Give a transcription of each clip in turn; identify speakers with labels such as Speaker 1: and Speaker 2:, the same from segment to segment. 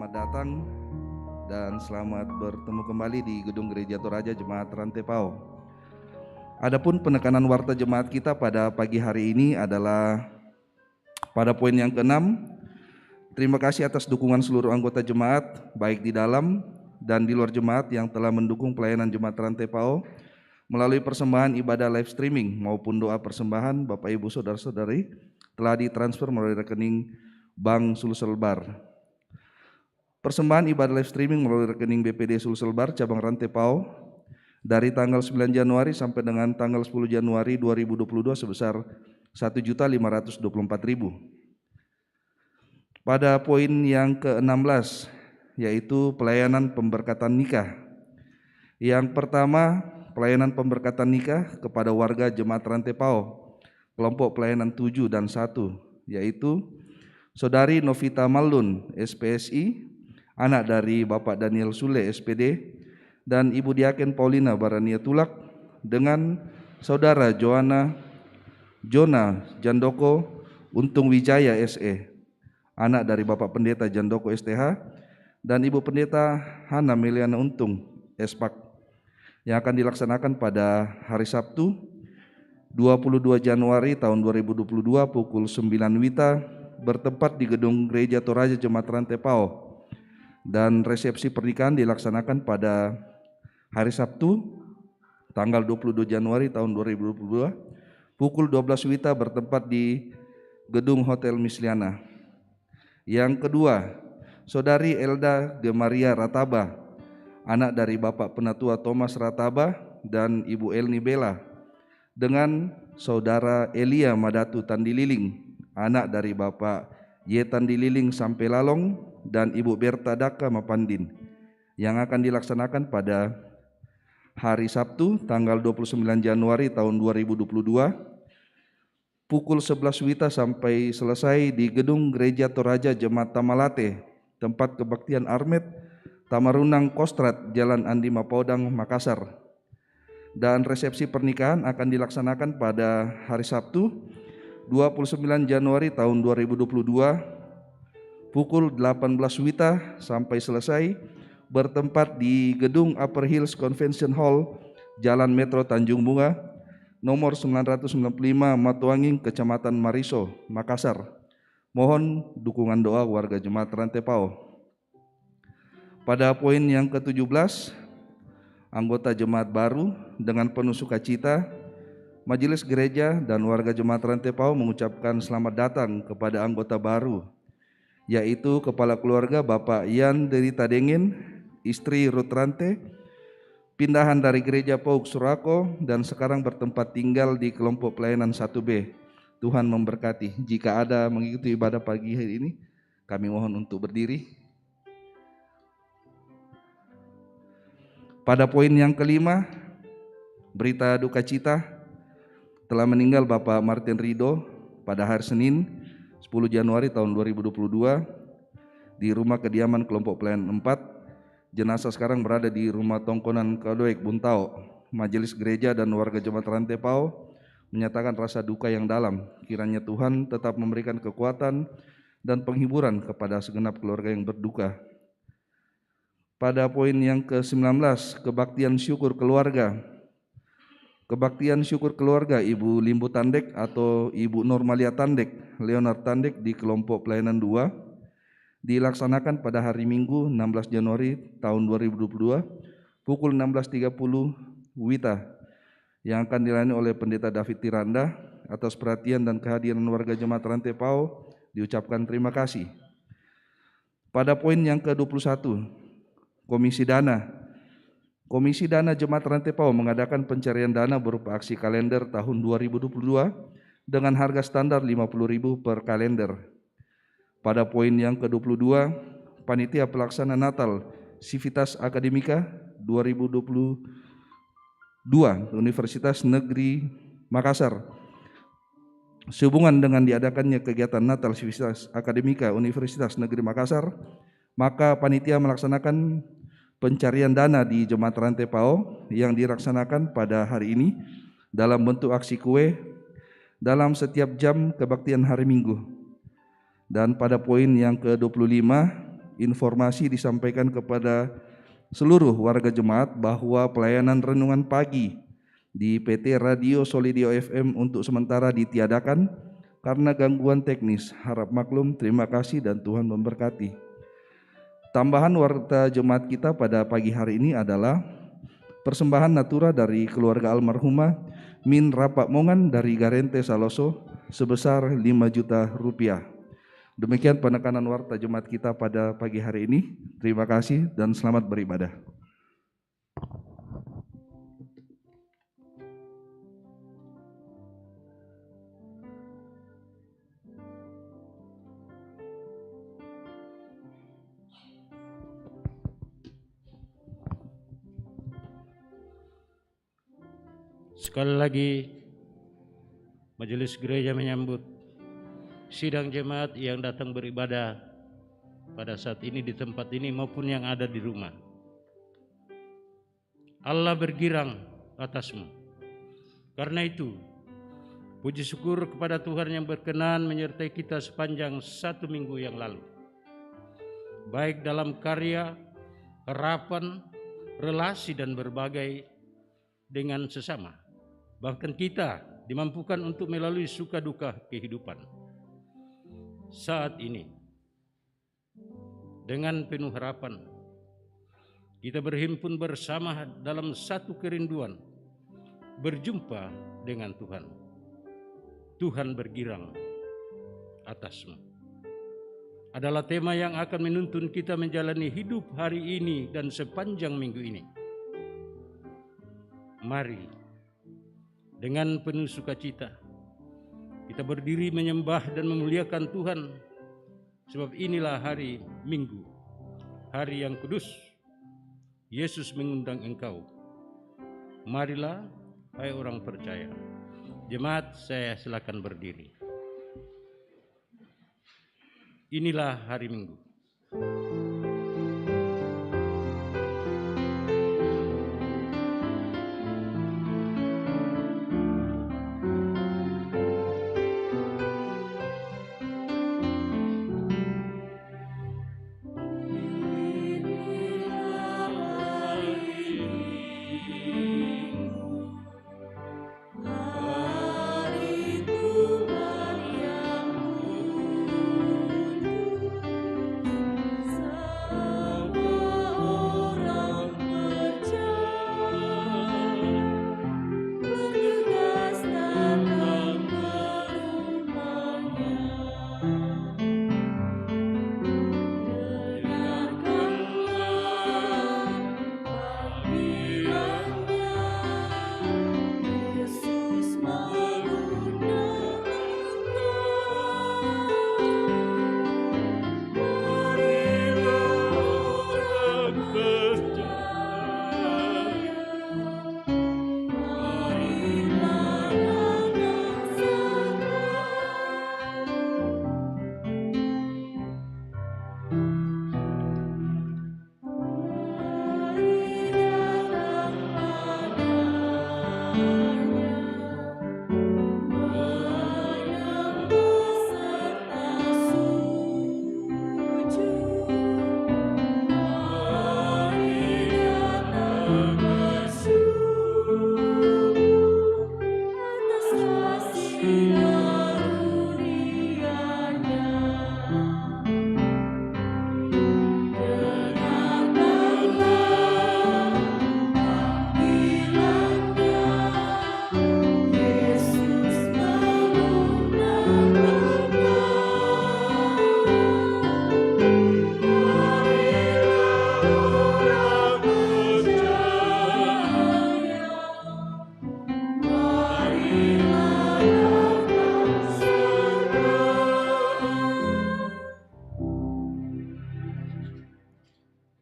Speaker 1: Selamat datang dan selamat bertemu kembali di Gedung Gereja Toraja Jemaat Rantepao. Adapun penekanan warta jemaat kita pada pagi hari ini adalah pada poin yang ke-6. Terima kasih atas dukungan seluruh anggota jemaat baik di dalam dan di luar jemaat yang telah mendukung pelayanan Jemaat Rantepao melalui persembahan ibadah live streaming maupun doa persembahan. Bapak Ibu Saudara-saudari telah ditransfer melalui rekening Bank Sulselbar. Persembahan ibadah live streaming melalui rekening BPD Sulselbar cabang Rantepao dari tanggal 9 Januari sampai dengan tanggal 10 Januari 2022 sebesar 1.524.000. Pada poin yang ke-16 yaitu pelayanan pemberkatan nikah. Yang pertama, pelayanan pemberkatan nikah kepada warga Jemaat Rantepao kelompok pelayanan 7 dan 1, yaitu Saudari Novita Maldun SPSI, anak dari Bapak Daniel Sule SPD, dan Ibu Diaken Paulina Barania Tulak dengan Saudara Jona Jandoko Untung Wijaya SE, anak dari Bapak Pendeta Jandoko STH, dan Ibu Pendeta Hana Meliana Untung SPAK, yang akan dilaksanakan pada hari Sabtu 22 Januari tahun 2022 pukul 9 WITA bertempat di Gedung Gereja Toraja Jemaat Rantepao, dan resepsi pernikahan dilaksanakan pada hari Sabtu tanggal 22 Januari tahun 2022 pukul 12 WITA bertempat di Gedung Hotel Misliana. Yang kedua, Saudari Elda Gemaria Rataba, anak dari Bapak Penatua Thomas Rataba dan Ibu Elni Bella, dengan Saudara Elia Madatu Tandililing, anak dari Bapak Ye Tandililing Sampelalong dan Ibu Berta Daka Mapandin, yang akan dilaksanakan pada hari Sabtu tanggal 29 Januari tahun 2022 pukul 11 WITA sampai selesai di Gedung Gereja Toraja Jemaat Tamalate, tempat kebaktian Armet, Tamarunang Kostrat, Jalan Andi Mapodang, Makassar. Dan resepsi pernikahan akan dilaksanakan pada hari Sabtu 29 Januari tahun 2022 pukul 18 WITA sampai selesai bertempat di Gedung Upper Hills Convention Hall, Jalan Metro Tanjung Bunga, nomor 995 Matuanging, Kecamatan Mariso, Makassar. Mohon dukungan doa warga Jemaat Rantepao. Pada poin yang ke-17, anggota jemaat baru dengan penuh sukacita, Majelis Gereja dan warga Jemaat Rantepao mengucapkan selamat datang kepada anggota baru, yaitu Kepala Keluarga Bapak Yan Derita Dengin, istri Ruth Rante, pindahan dari Gereja Pauk Surako dan sekarang bertempat tinggal di kelompok pelayanan 1B. Tuhan memberkati. Jika ada mengikuti ibadah pagi hari ini, kami mohon untuk berdiri. Pada poin yang kelima, berita duka cita, telah meninggal Bapak Martin Rido pada hari Senin 10 Januari tahun 2022 di rumah kediaman kelompok pelayanan 4. Jenazah sekarang berada di rumah Tongkonan Kadoek, Buntao. Majelis Gereja dan warga Jemaat Rantepao menyatakan rasa duka yang dalam. Kiranya Tuhan tetap memberikan kekuatan dan penghiburan kepada segenap keluarga yang berduka. Pada poin yang ke-19, kebaktian syukur keluarga. Kebaktian syukur keluarga Ibu Limbu Tandek atau Ibu Normalia Tandek, Leonard Tandek di kelompok pelayanan 2 dilaksanakan pada hari Minggu 16 Januari tahun 2022 pukul 16.30 WITA, yang akan dilayani oleh Pendeta David Tiranda. Atas perhatian dan kehadiran warga Jemaat Rantepao diucapkan terima kasih. Pada poin yang ke-21, Komisi Dana. Komisi Dana Jemaat Rantepao mengadakan pencarian dana berupa aksi kalender tahun 2022 dengan harga standar 50.000 per kalender. Pada poin yang ke-22, Panitia Pelaksana Natal Civitas Akademika 2022 Universitas Negeri Makassar, sehubungan dengan diadakannya kegiatan Natal Civitas Akademika Universitas Negeri Makassar, maka panitia melaksanakan pencarian dana di Jemaat Rantepao yang dilaksanakan pada hari ini dalam bentuk aksi kue dalam setiap jam kebaktian hari Minggu. Dan pada poin yang ke-25, informasi disampaikan kepada seluruh warga jemaat bahwa pelayanan renungan pagi di PT Radio Solidio FM untuk sementara ditiadakan karena gangguan teknis. Harap maklum, terima kasih dan Tuhan memberkati. Tambahan warta jemaat kita pada pagi hari ini adalah persembahan natura dari keluarga almarhumah Min Rapak Mongan dari Garente Saloso sebesar 5 juta rupiah. Demikian penekanan warta jemaat kita pada pagi hari ini. Terima kasih dan selamat beribadah.
Speaker 2: Sekali lagi, Majelis Gereja menyambut sidang jemaat yang datang beribadah pada saat ini di tempat ini maupun yang ada di rumah. Allah bergirang atasmu. Karena itu, puji syukur kepada Tuhan yang berkenan menyertai kita sepanjang 1 minggu yang lalu. Baik dalam karya, harapan, relasi dan berbagai dengan sesama. Bahkan kita dimampukan untuk melalui suka duka kehidupan. Saat ini, dengan penuh harapan, kita berhimpun bersama dalam satu kerinduan, berjumpa dengan Tuhan. Tuhan bergirang atasmu. Adalah tema yang akan menuntun kita menjalani hidup hari ini dan sepanjang minggu ini. Mari, dengan penuh sukacita, kita berdiri menyembah dan memuliakan Tuhan, sebab inilah hari Minggu, hari yang kudus. Yesus mengundang engkau. Marilah, hai orang percaya. Jemaat, saya silakan berdiri. Inilah hari Minggu.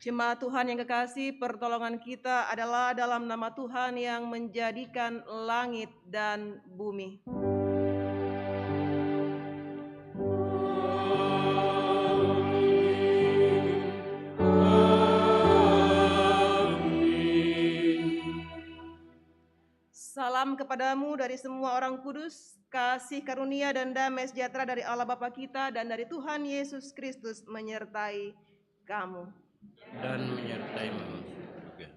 Speaker 3: Jemaat Tuhan yang kekasih, pertolongan kita adalah dalam nama Tuhan yang menjadikan langit dan bumi. Salam kepadamu dari semua orang kudus, kasih karunia dan damai sejahtera dari Allah Bapa kita dan dari Tuhan Yesus Kristus menyertai kamu.
Speaker 2: dan menyertaimu juga.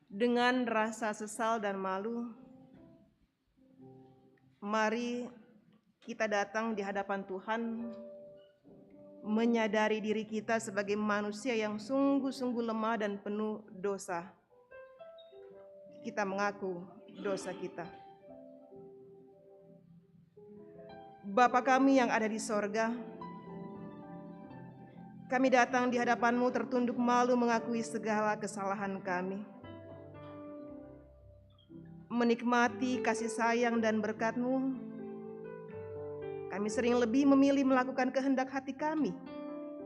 Speaker 3: Dengan rasa sesal dan malu, mari kita datang di hadapan Tuhan, menyadari diri kita sebagai manusia yang sungguh-sungguh lemah dan penuh dosa. Kita mengaku dosa kita. Bapa kami yang ada di sorga, kami datang di hadapan-Mu tertunduk malu mengakui segala kesalahan kami. Menikmati kasih sayang dan berkat-Mu, kami sering lebih memilih melakukan kehendak hati kami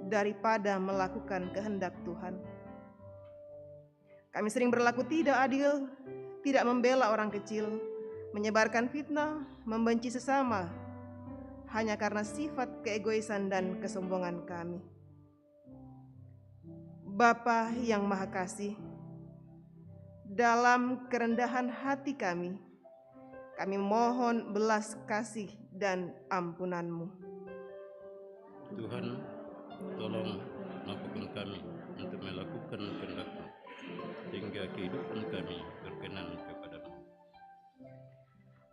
Speaker 3: daripada melakukan kehendak Tuhan. Kami sering berlaku tidak adil, tidak membela orang kecil, menyebarkan fitnah, membenci sesama, hanya karena sifat keegoisan dan kesombongan kami. Bapa yang Maha Kasih, dalam kerendahan hati kami mohon belas kasih dan ampunan-Mu.
Speaker 2: Tuhan, tolong mampukan kami untuk melakukan kehendak-Mu, sehingga kehidupan kami berkenan kepada-Mu.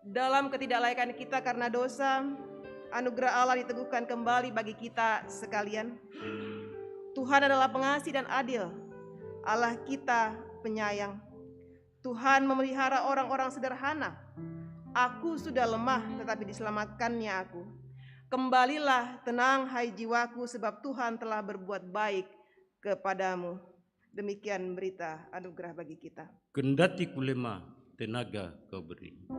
Speaker 3: Dalam ketidaklaikan kita karena dosa, anugerah Allah diteguhkan kembali bagi kita sekalian. Tuhan adalah pengasih dan adil, Allah kita penyayang. Tuhan memelihara orang-orang sederhana. Aku sudah lemah, tetapi diselamatkannya aku. Kembalilah, tenang hai jiwaku, sebab Tuhan telah berbuat baik kepadamu. Demikian berita anugerah bagi kita.
Speaker 2: Kendati ku lemah, tenaga Kau beri.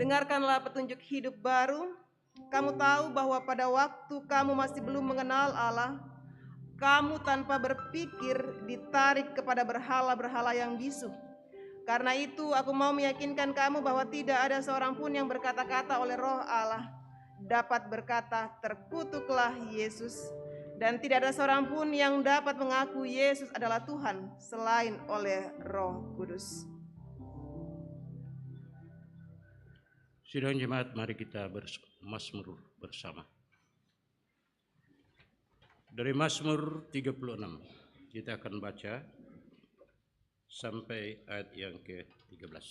Speaker 3: Dengarkanlah petunjuk hidup baru. Kamu tahu bahwa pada waktu kamu masih belum mengenal Allah, kamu tanpa berpikir ditarik kepada berhala-berhala yang bisu. Karena itu aku mau meyakinkan kamu bahwa tidak ada seorang pun yang berkata-kata oleh Roh Allah dapat berkata, terkutuklah Yesus. Dan tidak ada seorang pun yang dapat mengaku Yesus adalah Tuhan selain oleh Roh Kudus.
Speaker 2: Sidang jemaat, mari kita bermazmur bersama. Dari Mazmur 36, kita akan baca sampai ayat yang ke-13.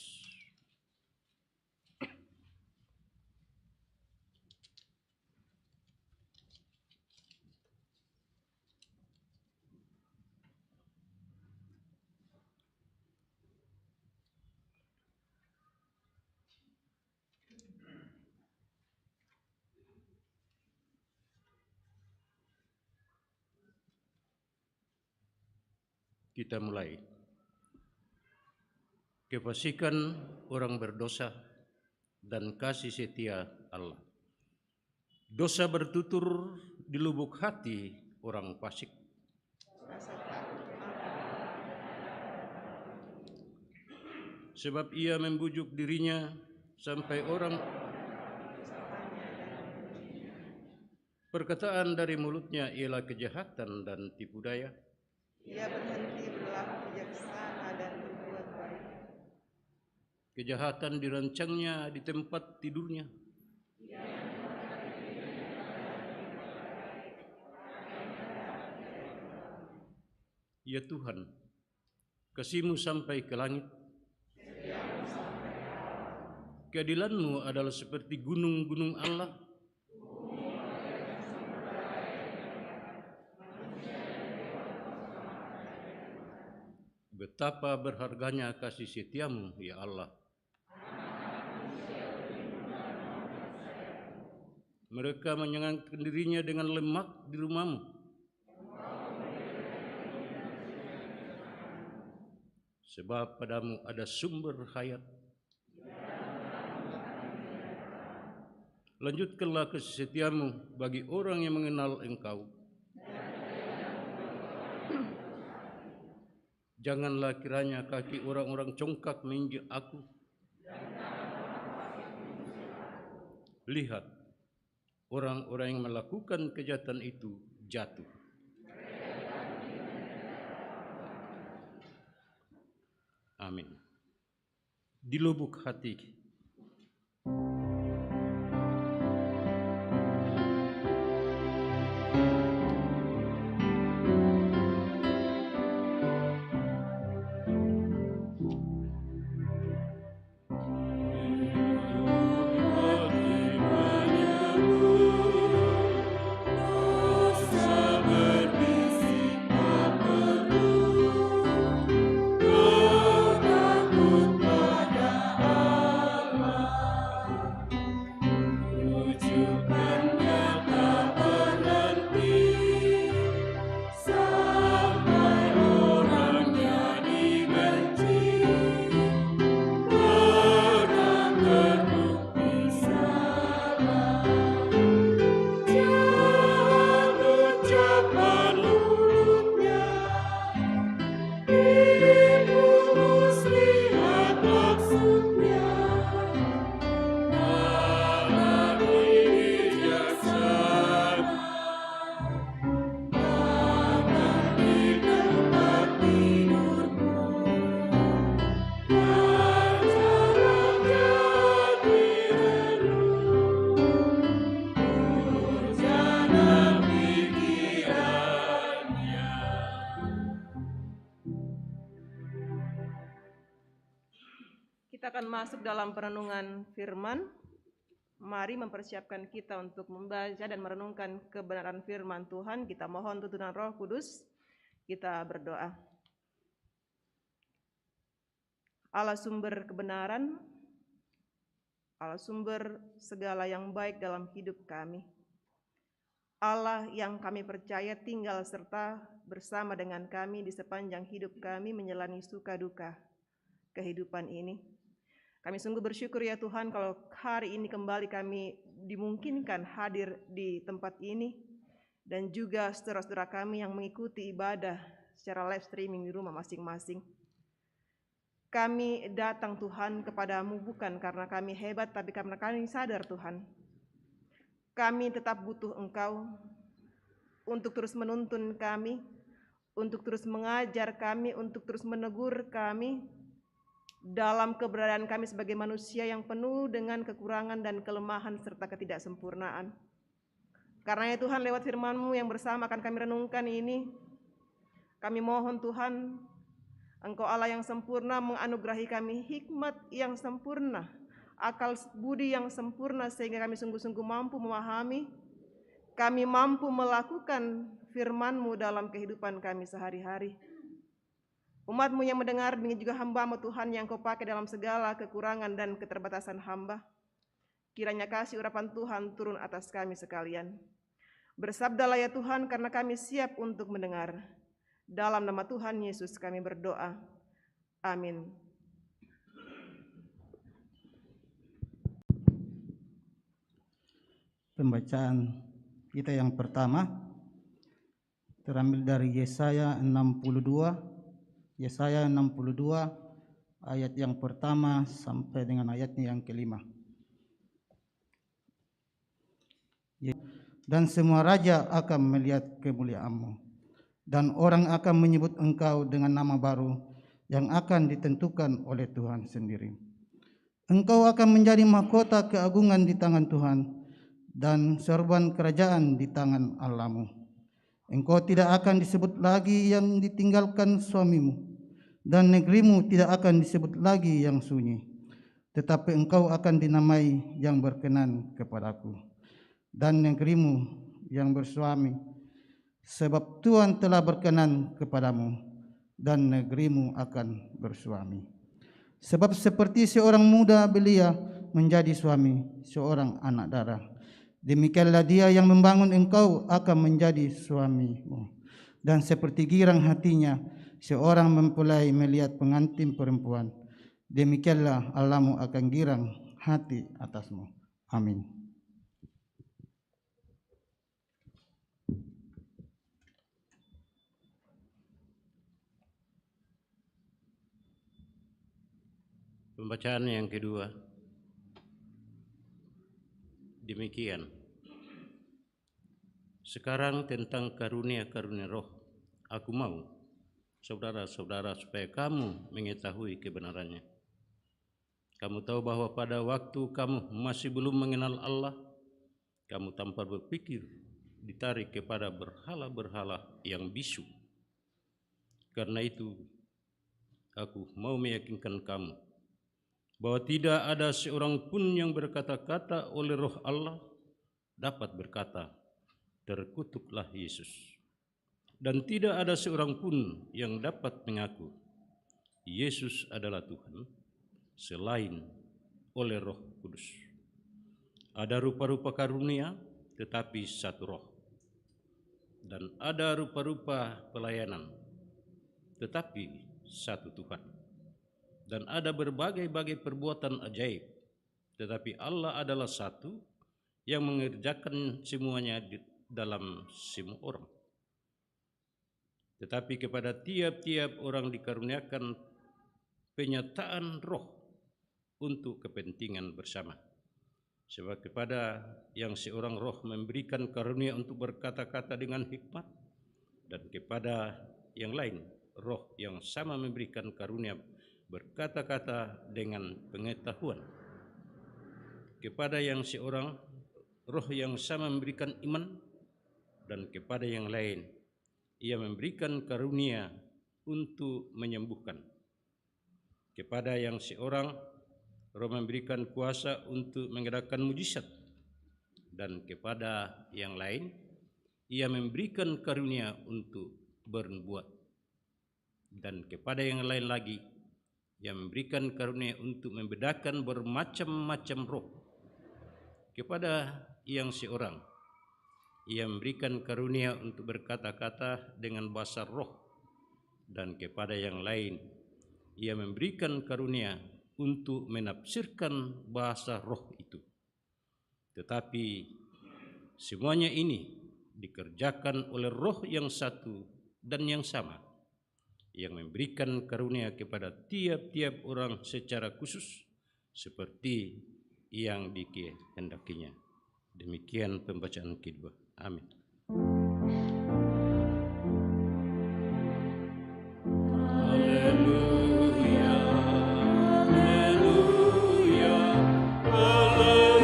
Speaker 2: Kita mulai. Kefasikan orang berdosa dan kasih setia Allah. Dosa bertutur di lubuk hati orang fasik. Sebab ia membujuk dirinya sampai orang. Perkataan dari mulutnya ialah kejahatan dan tipu daya.
Speaker 3: Ia berhenti berlaku bijaksana dan berbuat baik.
Speaker 2: Kejahatan dirancangnya di tempat tidurnya. Ya Tuhan, Kasih-Mu sampai ke langit. Keadilan-Mu adalah seperti gunung-gunung Allah. Betapa berharganya kasih setia-Mu, ya Allah. Mereka menyenangkan dirinya dengan lemak di rumah-Mu. Sebab padamu ada sumber hayat. Lanjutkanlah kasih setia-Mu bagi orang yang mengenal Engkau. Janganlah kiranya kaki orang-orang congkak menginjak aku. Lihat, orang-orang yang melakukan kejahatan itu jatuh. Amin. Di lubuk hati
Speaker 3: Kita akan masuk dalam perenungan firman. Mari mempersiapkan kita untuk membaca dan merenungkan kebenaran firman Tuhan. Kita mohon tuntunan Roh Kudus. Kita berdoa. Allah sumber kebenaran, Allah sumber segala yang baik dalam hidup kami. Allah yang kami percaya tinggal serta bersama dengan kami di sepanjang hidup kami menjalani suka duka kehidupan ini. Kami sungguh bersyukur ya Tuhan kalau hari ini kembali kami dimungkinkan hadir di tempat ini dan juga saudara-saudara kami yang mengikuti ibadah secara live streaming di rumah masing-masing. Kami datang Tuhan kepadamu bukan karena kami hebat tapi karena kami sadar Tuhan. Kami tetap butuh Engkau untuk terus menuntun kami, untuk terus mengajar kami, untuk terus menegur kami dalam keberadaan kami sebagai manusia yang penuh dengan kekurangan dan kelemahan serta ketidaksempurnaan. Karena ya Tuhan lewat firman-Mu yang bersama akan kami renungkan ini, kami mohon Tuhan, Engkau Allah yang sempurna menganugerahi kami hikmat yang sempurna, akal budi yang sempurna sehingga kami sungguh-sungguh mampu memahami, kami mampu melakukan firman-Mu dalam kehidupan kami sehari-hari. Umat-Mu yang mendengar, demikian juga hamba-Mu Tuhan yang Kau pakai dalam segala kekurangan dan keterbatasan hamba. Kiranya kasih urapan Tuhan turun atas kami sekalian. Bersabdalah ya Tuhan karena kami siap untuk mendengar. Dalam nama Tuhan Yesus kami berdoa. Amin.
Speaker 4: Pembacaan kita yang pertama terambil dari Yesaya 62 ayat yang pertama sampai dengan ayatnya yang kelima. Dan semua raja akan melihat kemuliaan-Mu, dan orang akan menyebut Engkau dengan nama baru yang akan ditentukan oleh Tuhan sendiri. Engkau akan menjadi mahkota keagungan di tangan Tuhan dan sorban kerajaan di tangan Allah-Mu. Engkau tidak akan disebut lagi yang ditinggalkan suamimu, dan negerimu tidak akan disebut lagi yang sunyi, tetapi engkau akan dinamai yang berkenan kepadaku, dan negerimu yang bersuami, sebab Tuhan telah berkenan kepadamu, dan negerimu akan bersuami. Sebab seperti seorang muda belia menjadi suami seorang anak darah, demikianlah dia yang membangun engkau akan menjadi suamimu. Dan seperti girang hatinya seorang mempelai melihat pengantin perempuan, demikianlah Allahmu akan girang hati atasmu. Amin.
Speaker 2: Pembacaan yang kedua. Demikian. Sekarang tentang karunia-karunia roh, aku mau, saudara-saudara, supaya kamu mengetahui kebenarannya. Kamu tahu bahwa pada waktu kamu masih belum mengenal Allah, kamu tanpa berpikir ditarik kepada berhala-berhala yang bisu. Karena itu, aku mau meyakinkan kamu bahwa tidak ada seorang pun yang berkata-kata oleh roh Allah dapat berkata, terkutuklah Yesus. Dan tidak ada seorang pun yang dapat mengaku, Yesus adalah Tuhan, selain oleh Roh Kudus. Ada rupa-rupa karunia, tetapi satu roh. Dan ada rupa-rupa pelayanan, tetapi satu Tuhan. Dan ada berbagai-bagai perbuatan ajaib, tetapi Allah adalah satu yang mengerjakan semuanya dalam semua orang. Tetapi kepada tiap-tiap orang dikaruniakan penyataan roh untuk kepentingan bersama. Sebab kepada yang seorang roh memberikan karunia untuk berkata-kata dengan hikmat, dan kepada yang lain roh yang sama memberikan karunia berkata-kata dengan pengetahuan. Kepada yang seorang roh yang sama memberikan iman, dan kepada yang lain ia memberikan karunia untuk menyembuhkan. Kepada yang seorang roh memberikan kuasa untuk menggerakkan mujizat, dan kepada yang lain ia memberikan karunia untuk bernubuat, dan kepada yang lain lagi ia memberikan karunia untuk membedakan bermacam-macam roh. Kepada yang seorang ia memberikan karunia untuk berkata-kata dengan bahasa roh, dan kepada yang lain ia memberikan karunia untuk menafsirkan bahasa roh itu. Tetapi semuanya ini dikerjakan oleh roh yang satu dan yang sama, yang memberikan karunia kepada tiap-tiap orang secara khusus seperti yang dikehendakinya. Demikian pembacaan kedua. Amin. Haleluya, haleluya, haleluya.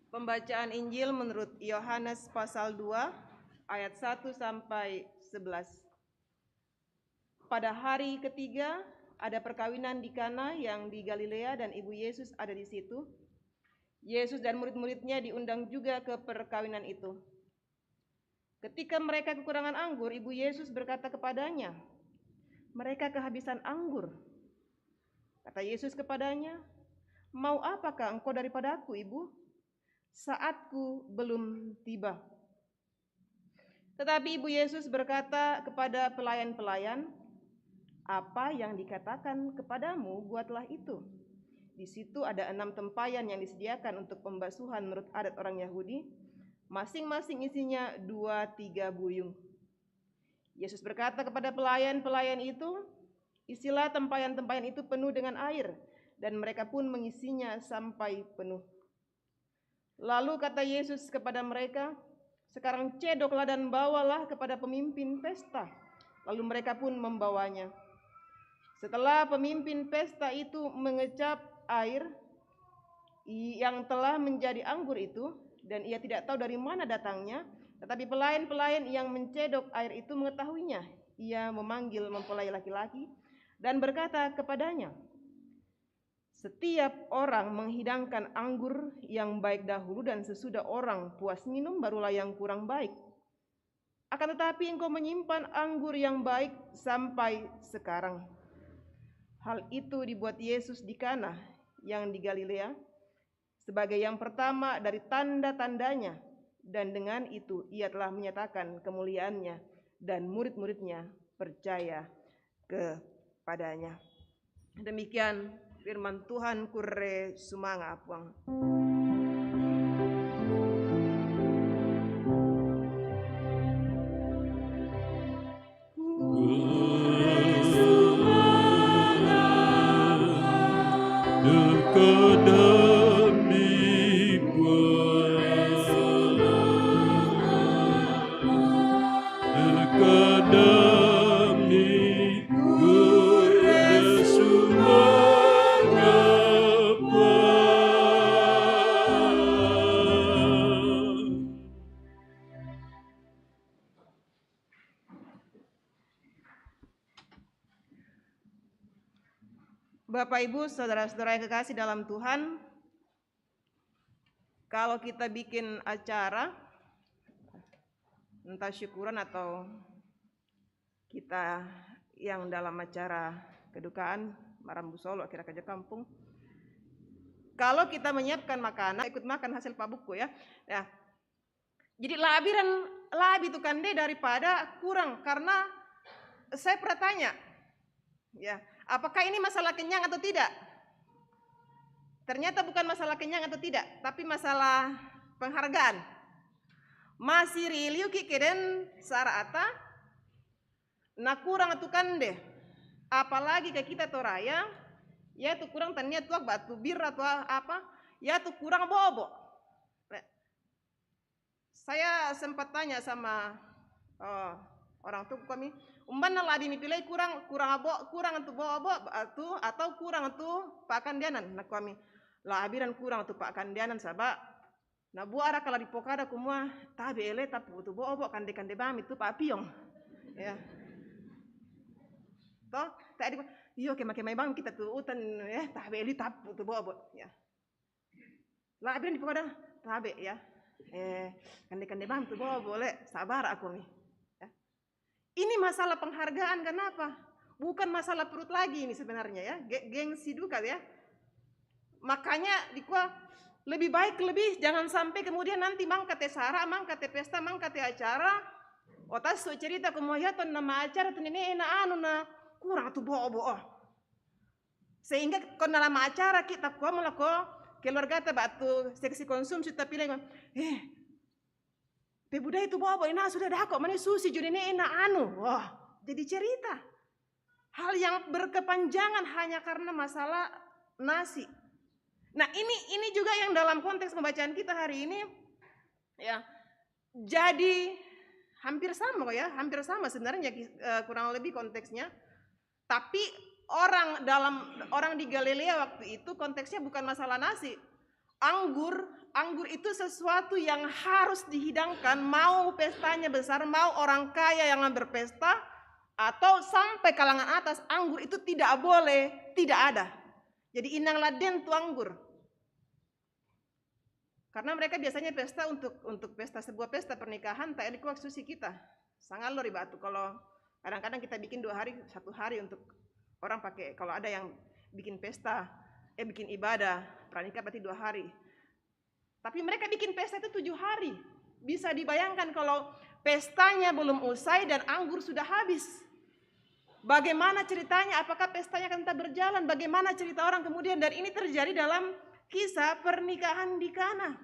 Speaker 3: Pembacaan Injil menurut Yohanes pasal 2 ayat 1 sampai 11. Pada hari ketiga ada perkawinan di Kana yang di Galilea dan ibu Yesus ada di situ. Yesus dan murid-muridnya diundang juga ke perkawinan itu. Ketika mereka kekurangan anggur, ibu Yesus berkata kepadanya, "Mereka kehabisan anggur." Kata Yesus kepadanya, "Mau apakah engkau daripadaku, ibu? Saatku belum tiba." Tetapi ibu Yesus berkata kepada pelayan-pelayan, "Apa yang dikatakan kepadamu, buatlah itu." Di situ ada 6 tempayan yang disediakan untuk pembasuhan menurut adat orang Yahudi, masing-masing isinya 2-3 buyung. Yesus berkata kepada pelayan-pelayan itu, "Isilah tempayan-tempayan itu penuh dengan air," dan mereka pun mengisinya sampai penuh. Lalu kata Yesus kepada mereka, "Sekarang cedoklah dan bawalah kepada pemimpin pesta." Lalu mereka pun membawanya. Setelah pemimpin pesta itu mengecap air, yang telah menjadi anggur itu, dan ia tidak tahu dari mana datangnya, tetapi pelayan-pelayan yang mencedok air itu mengetahuinya. Ia memanggil mempelai laki-laki dan berkata kepadanya, setiap orang menghidangkan anggur yang baik dahulu, dan sesudah orang puas minum barulah yang kurang baik. Akan tetapi engkau menyimpan anggur yang baik sampai sekarang. Hal itu dibuat Yesus di Kana yang di Galilea sebagai yang pertama dari tanda-tandanya, dan dengan itu ia telah menyatakan kemuliaannya, dan murid-muridnya percaya kepadanya. Demikian firman Tuhan, kurre sumanga apuang. Bapak Ibu, saudara-saudara yang kekasih dalam Tuhan, kalau kita bikin acara, entah syukuran atau kita yang dalam acara kedukaan, Marambu Solo, akhirnya kerja kampung, kalau kita menyiapkan makanan, ikut makan hasil pabuku ya. Jadi labi itu kan deh daripada kurang, karena saya pernah tanya, ya, apakah ini masalah kenyang atau tidak? Ternyata bukan masalah kenyang atau tidak, tapi masalah penghargaan. Masih riliu kikeden sarata, nah kurang itu kan deh. Apalagi ke kita toraya, ya tuh kurang tanya tuh batu bir atau apa, ya tuh kurang bobo. Saya sempat tanya sama orang tua kami, umbana labi nipilai kurang untuk bobo atau kurang untuk pakandianan. Nak kami labiran kurang untuk pakandianan sabab na buara kalau di pokada kumua tabe ele tapi butuh bobo kande bami itu papiong. Ya. Toh tadi iyo kema bang kita tuh utan ya tabe eli tap butuh bobo ya. Labiran di pokada tabe ya. Kande bami tuh bobo boleh sabar aku nih. Ini masalah penghargaan, kenapa? Bukan masalah perut lagi ini sebenarnya ya, gengsi juga ya. Makanya lebih baik jangan sampai kemudian nanti mangkate sara, mangkate pesta, mangkate acara, otas so cerita kemoya ton nama acara tuh ini enak anu na kurang tuh bobo. Sehingga kon dalam acara kita mulako keluarga ta batu seksi konsumsi tapi budaya itu bawa ina sudah dah kok mana susi jadi ini enak anu. Wah, jadi cerita. Hal yang berkepanjangan hanya karena masalah nasi. Nah, ini juga yang dalam konteks pembacaan kita hari ini ya. Jadi hampir sama kok ya, hampir sama sebenarnya kurang lebih konteksnya. Tapi orang di Galilea waktu itu konteksnya bukan masalah nasi. Anggur itu sesuatu yang harus dihidangkan, mau pestanya besar, mau orang kaya yang berpesta, atau sampai kalangan atas, anggur itu tidak boleh, tidak ada. Jadi inang laden tuh anggur. Karena mereka biasanya pesta untuk pesta, sebuah pesta pernikahan, tak ada susi kita. Sangat lori batu, kalau kadang-kadang kita bikin 2 hari, 1 hari untuk orang pakai, kalau ada yang bikin pesta, bikin ibadah, pranikah berarti 2 hari. Tapi mereka bikin pesta itu 7 hari. Bisa dibayangkan kalau pestanya belum usai dan anggur sudah habis. Bagaimana ceritanya? Apakah pestanya akan tetap berjalan? Bagaimana cerita orang kemudian? Dan ini terjadi dalam kisah pernikahan di Kana.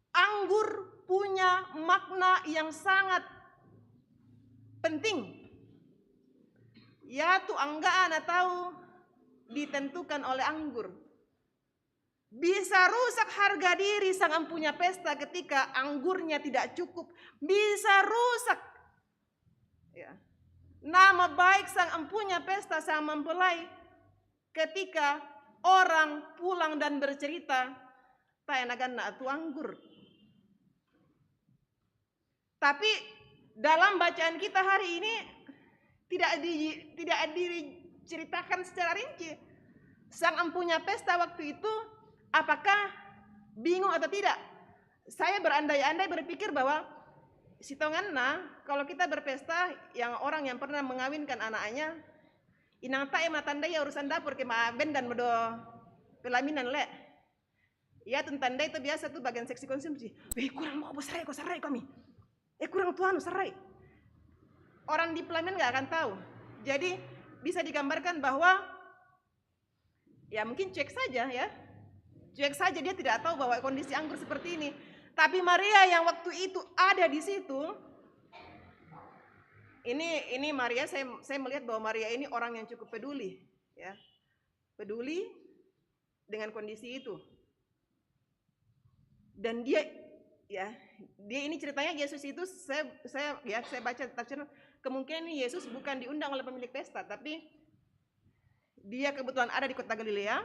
Speaker 3: Anggur punya makna yang sangat penting. Yaitu anggaan atau ditentukan oleh anggur. Bisa rusak harga diri sang empunya pesta ketika anggurnya tidak cukup. Bisa rusak ya, nama baik sang empunya pesta, sang mempelai ketika orang pulang dan bercerita, tak enakan nak tu anggur. Tapi dalam bacaan kita hari ini tidak diceritakan secara rinci. Sang empunya pesta waktu itu apakah bingung atau tidak? Saya berandai-andai berpikir bahwa sitonganna kalau kita berpesta yang orang yang pernah mengawinkan anaknya, inang tak matandai urusan dapur ke ben dan medo pelaminan le. Ya tandai itu biasa tuh bagian seksi konsumsi. Kurang mau serai kok serai kami. Kurang tuan serai. Orang di pelaminan nggak akan tahu. Jadi bisa digambarkan bahwa ya mungkin cuek saja ya. Cuek saja, dia tidak tahu bahwa kondisi anggur seperti ini. Tapi Maria yang waktu itu ada di situ, ini Maria, saya melihat bahwa Maria ini orang yang cukup peduli, ya, peduli dengan kondisi itu. Dan dia ini ceritanya Yesus itu saya baca tafsir, kemungkinan ini Yesus bukan diundang oleh pemilik pesta, tapi dia kebetulan ada di kota Galilea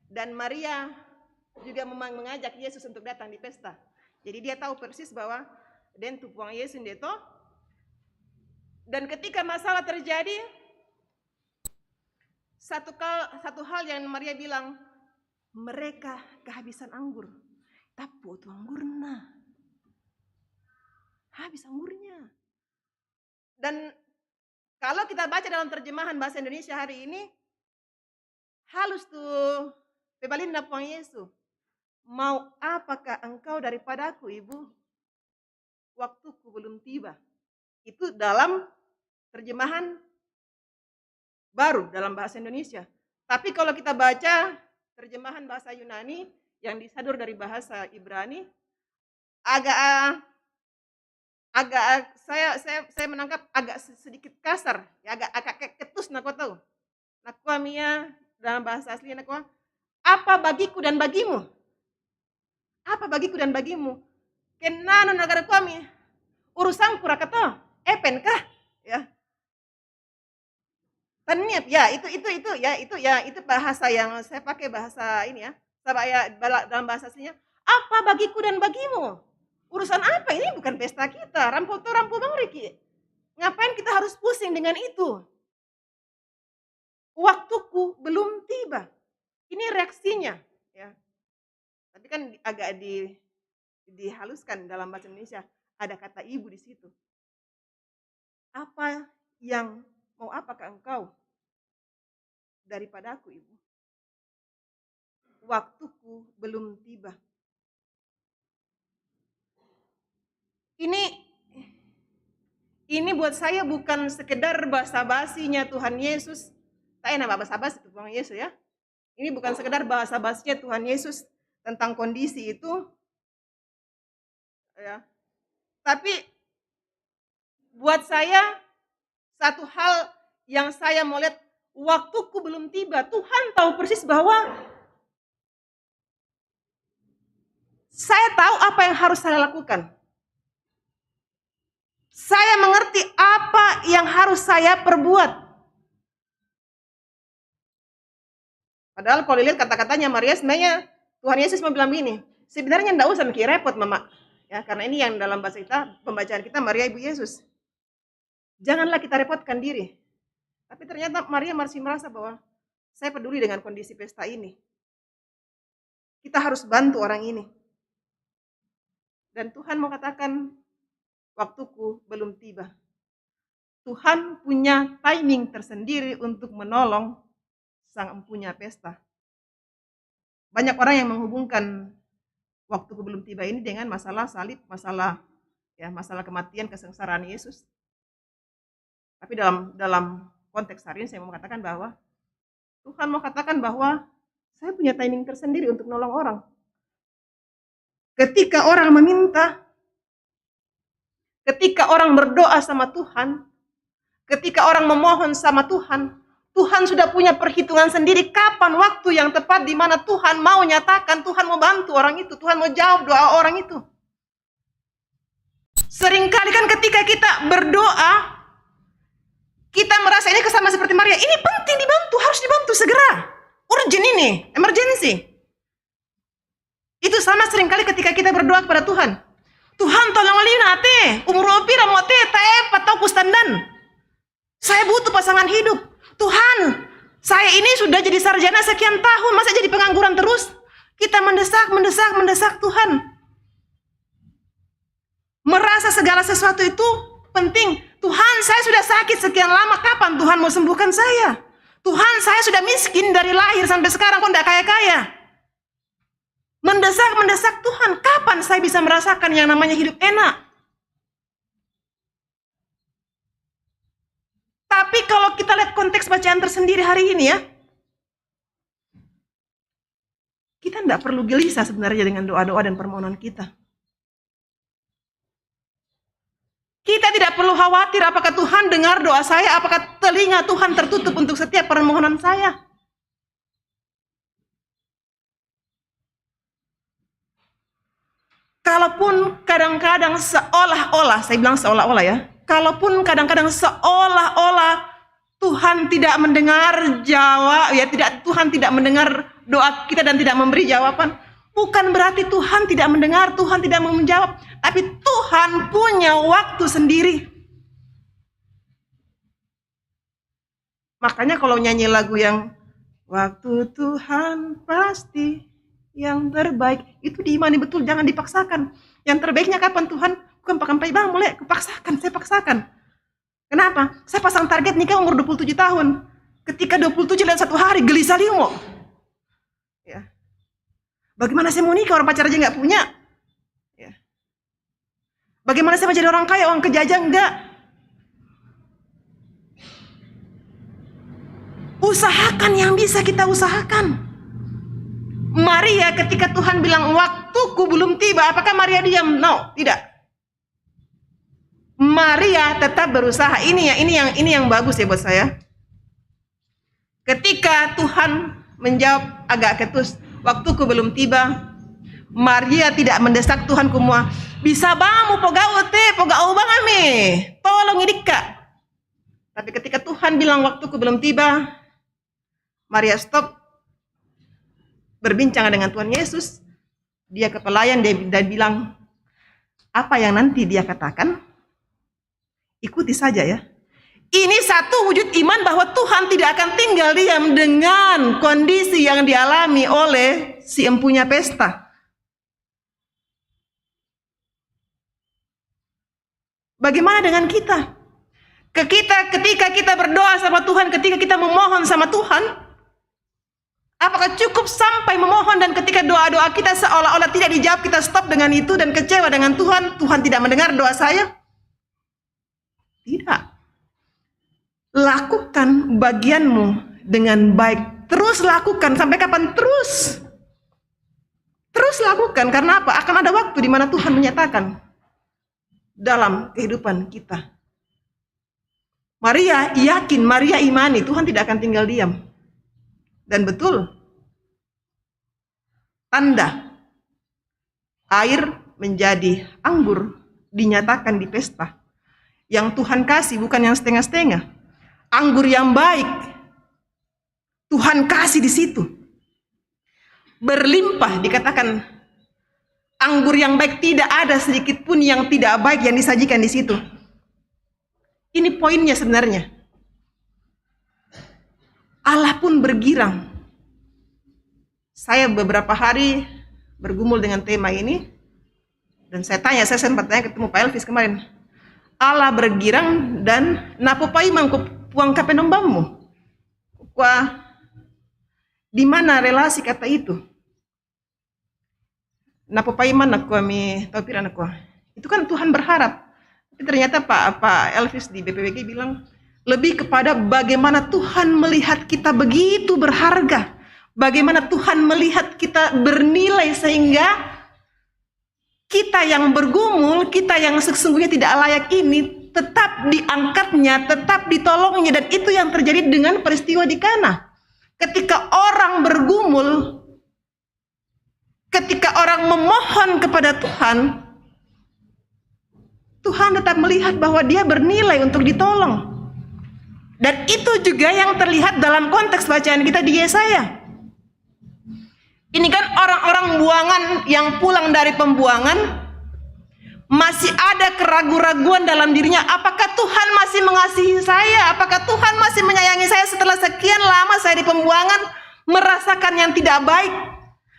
Speaker 3: dan Maria juga mengajak Yesus untuk datang di pesta. Jadi dia tahu persis bahwa den tupuang Yesus itu. Dan ketika masalah terjadi, satu hal yang Maria bilang, mereka kehabisan anggur. Tapu tu anggurna. Habis anggurnya. Dan kalau kita baca dalam terjemahan bahasa Indonesia hari ini, halus tuh pebalin puang Yesus. Mau apakah engkau daripadaku, Ibu? Waktuku belum tiba. Itu dalam terjemahan baru dalam bahasa Indonesia. Tapi kalau kita baca terjemahan bahasa Yunani yang disadur dari bahasa Ibrani, agak saya menangkap agak sedikit kasar, ya, agak ketus nakwa tahu. Nakwa mia dalam bahasa asli nakwa, apa bagiku dan bagimu? Apa bagiku dan bagimu? Kenano negara kami urusan kurakato, penkah? Ya. Taniap, ya itu bahasa yang saya pakai bahasa ini ya. Sabaya dalam bahasa aslinya, apa bagiku dan bagimu? Urusan apa? Ini bukan pesta kita. Rampu bang Riki. Ngapain kita harus pusing dengan itu? Waktuku belum tiba. Ini reaksinya, ya. Tapi kan agak dihaluskan dalam bahasa Indonesia. Ada kata ibu di situ. Mau apakah engkau daripadaku, Ibu? Waktuku belum tiba. Ini buat saya bukan sekedar basa-basinya Tuhan Yesus. Saya nama basa-basi Tuhan Yesus ya. Ini bukan sekedar basa-basinya Tuhan Yesus tentang kondisi itu. Ya. Tapi buat saya satu hal yang saya mau lihat, waktuku belum tiba. Tuhan tahu persis bahwa saya tahu apa yang harus saya lakukan. Saya mengerti apa yang harus saya perbuat. Padahal kalau lihat kata-katanya Maria, sebenarnya Tuhan Yesus mau bilang begini, sebenarnya enggak usah mikir repot Mama. Ya, karena ini yang dalam bahasa kita, pembacaan kita Maria Ibu Yesus. Janganlah kita repotkan diri. Tapi ternyata Maria masih merasa bahwa saya peduli dengan kondisi pesta ini. Kita harus bantu orang ini. Dan Tuhan mau katakan, waktuku belum tiba. Tuhan punya timing tersendiri untuk menolong sang empunya pesta. Banyak orang yang menghubungkan waktuku belum tiba ini dengan masalah salib, masalah kematian, kesengsaraan Yesus. Tapi dalam konteks hari ini saya mau katakan bahwa Tuhan mau katakan bahwa saya punya timing tersendiri untuk menolong orang. Ketika orang meminta, ketika orang berdoa sama Tuhan, ketika orang memohon sama Tuhan, Tuhan sudah punya perhitungan sendiri kapan waktu yang tepat di mana Tuhan mau nyatakan, Tuhan mau bantu orang itu, Tuhan mau jawab doa orang itu. Seringkali kan ketika kita berdoa, kita merasa ini sama seperti Maria, ini penting dibantu, harus dibantu segera. Urgent ini, emergency. Itu sama seringkali ketika kita berdoa kepada Tuhan. Tuhan tolong nate, umur pira mote tae patau kustandan. Saya butuh pasangan hidup. Tuhan, saya ini sudah jadi sarjana sekian tahun, masa jadi pengangguran terus? Kita mendesak Tuhan. Merasa segala sesuatu itu penting. Tuhan, saya sudah sakit sekian lama, kapan Tuhan mau sembuhkan saya? Tuhan, saya sudah miskin dari lahir sampai sekarang, kok tidak kaya-kaya? Mendesak Tuhan, kapan saya bisa merasakan yang namanya hidup enak? Tapi kalau kita lihat konteks bacaan tersendiri hari ini ya, kita tidak perlu gelisah sebenarnya dengan doa-doa dan permohonan kita. Kita tidak perlu khawatir apakah Tuhan dengar doa saya, apakah telinga Tuhan tertutup untuk setiap permohonan saya. Kalaupun kadang-kadang seolah-olah, saya bilang seolah-olah ya, kalaupun kadang-kadang seolah-olah Tuhan tidak mendengar Tuhan tidak mendengar doa kita dan tidak memberi jawaban, bukan berarti Tuhan tidak mendengar, Tuhan tidak mau menjawab, tapi Tuhan punya waktu sendiri. Makanya kalau nyanyi lagu yang waktu Tuhan pasti yang terbaik, itu diimani betul, jangan dipaksakan. Yang terbaiknya kapan Tuhan? Bukan pakai bang, boleh kupaksakan, saya paksakan. Kenapa? Saya pasang target nikah umur 27 tahun. Ketika 27 lihat satu hari, gelisah limo. Ya. Bagaimana saya mau nikah, orang pacar aja nggak punya? Ya. Bagaimana saya mau jadi orang kaya, orang kejajah enggak? Usahakan yang bisa kita usahakan. Maria ketika Tuhan bilang waktuku belum tiba, apakah Maria diam? No, tidak. Maria tetap berusaha. Ini yang bagus ya buat saya. Ketika Tuhan menjawab agak ketus, waktuku belum tiba, Maria tidak mendesak Tuhan kumua. Bisa bamu pogau bang ame, tolong idika. Tapi ketika Tuhan bilang waktuku belum tiba, Maria stop. Berbincang dengan Tuhan Yesus, dia ke pelayan, dia bilang, apa yang nanti dia katakan, ikuti saja ya. Ini satu wujud iman bahwa Tuhan tidak akan tinggal diam dengan kondisi yang dialami oleh si empunya pesta. Bagaimana dengan kita? Ketika kita berdoa sama Tuhan, ketika kita memohon sama Tuhan, apakah cukup sampai memohon dan ketika doa-doa kita seolah-olah tidak dijawab, kita stop dengan itu dan kecewa dengan Tuhan, Tuhan tidak mendengar doa saya? Tidak. Lakukan bagianmu dengan baik. Terus lakukan. Sampai kapan? Terus. Terus lakukan. Karena apa? Akan ada waktu di mana Tuhan menyatakan dalam kehidupan kita. Maria yakin, Maria imani, Tuhan tidak akan tinggal diam. Dan betul, tanda air menjadi anggur dinyatakan di pesta. Yang Tuhan kasih bukan yang setengah-setengah. Anggur yang baik Tuhan kasih di situ. Berlimpah dikatakan anggur yang baik, tidak ada sedikit pun yang tidak baik yang disajikan di situ. Ini poinnya sebenarnya. Allah pun bergirang. Saya beberapa hari bergumul dengan tema ini dan saya sempat tanya ketemu Pak Elvis kemarin. Allah bergirang dan napopai mangku puang kapenong bammu. Wah, di mana relasi kata itu? Napopai mana kami topiran aku. Itu kan Tuhan berharap. Tapi ternyata Pak Elvis di BPWG bilang lebih kepada bagaimana Tuhan melihat kita begitu berharga. Bagaimana Tuhan melihat kita bernilai sehingga kita yang bergumul, kita yang sesungguhnya tidak layak ini tetap diangkatnya, tetap ditolongnya. Dan itu yang terjadi dengan peristiwa di Kana. Ketika orang bergumul, ketika orang memohon kepada Tuhan, Tuhan tetap melihat bahwa dia bernilai untuk ditolong. Dan itu juga yang terlihat dalam konteks bacaan kita di Yesaya. Ini kan orang-orang buangan yang pulang dari pembuangan, masih ada keraguan-raguan dalam dirinya. Apakah Tuhan masih mengasihi saya? Apakah Tuhan masih menyayangi saya setelah sekian lama saya di pembuangan, merasakan yang tidak baik,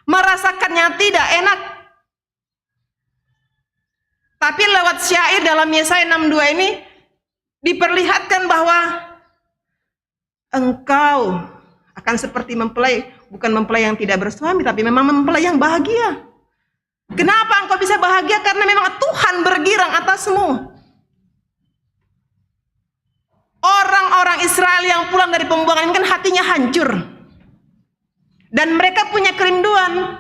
Speaker 3: merasakan yang tidak enak. Tapi lewat syair dalam Yesaya 62 ini diperlihatkan bahwa engkau akan seperti mempelai, bukan mempelai yang tidak bersuami, tapi memang mempelai yang bahagia. Kenapa engkau bisa bahagia? Karena memang Tuhan bergirang atasmu. Orang-orang Israel yang pulang dari pembuangan ini kan hatinya hancur. Dan mereka punya kerinduan.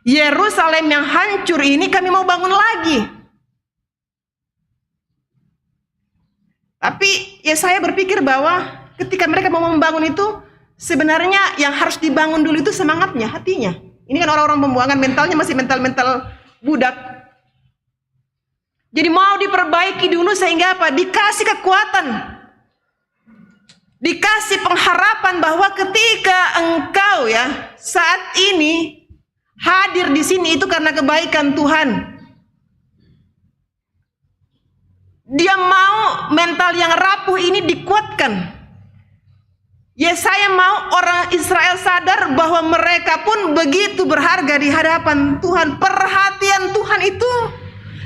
Speaker 3: Yerusalem yang hancur ini kami mau bangun lagi. Tapi ya saya berpikir bahwa ketika mereka mau membangun itu, sebenarnya yang harus dibangun dulu itu semangatnya, hatinya. Ini kan orang-orang pembuangan, mentalnya masih mental budak. Jadi mau diperbaiki dulu sehingga apa? Dikasih kekuatan. Dikasih pengharapan bahwa ketika engkau ya saat ini hadir di sini itu karena kebaikan Tuhan. Dia mau mental yang rapuh ini dikuatkan. Yesaya mau orang Israel sadar bahwa mereka pun begitu berharga di hadapan Tuhan. Perhatian Tuhan itu,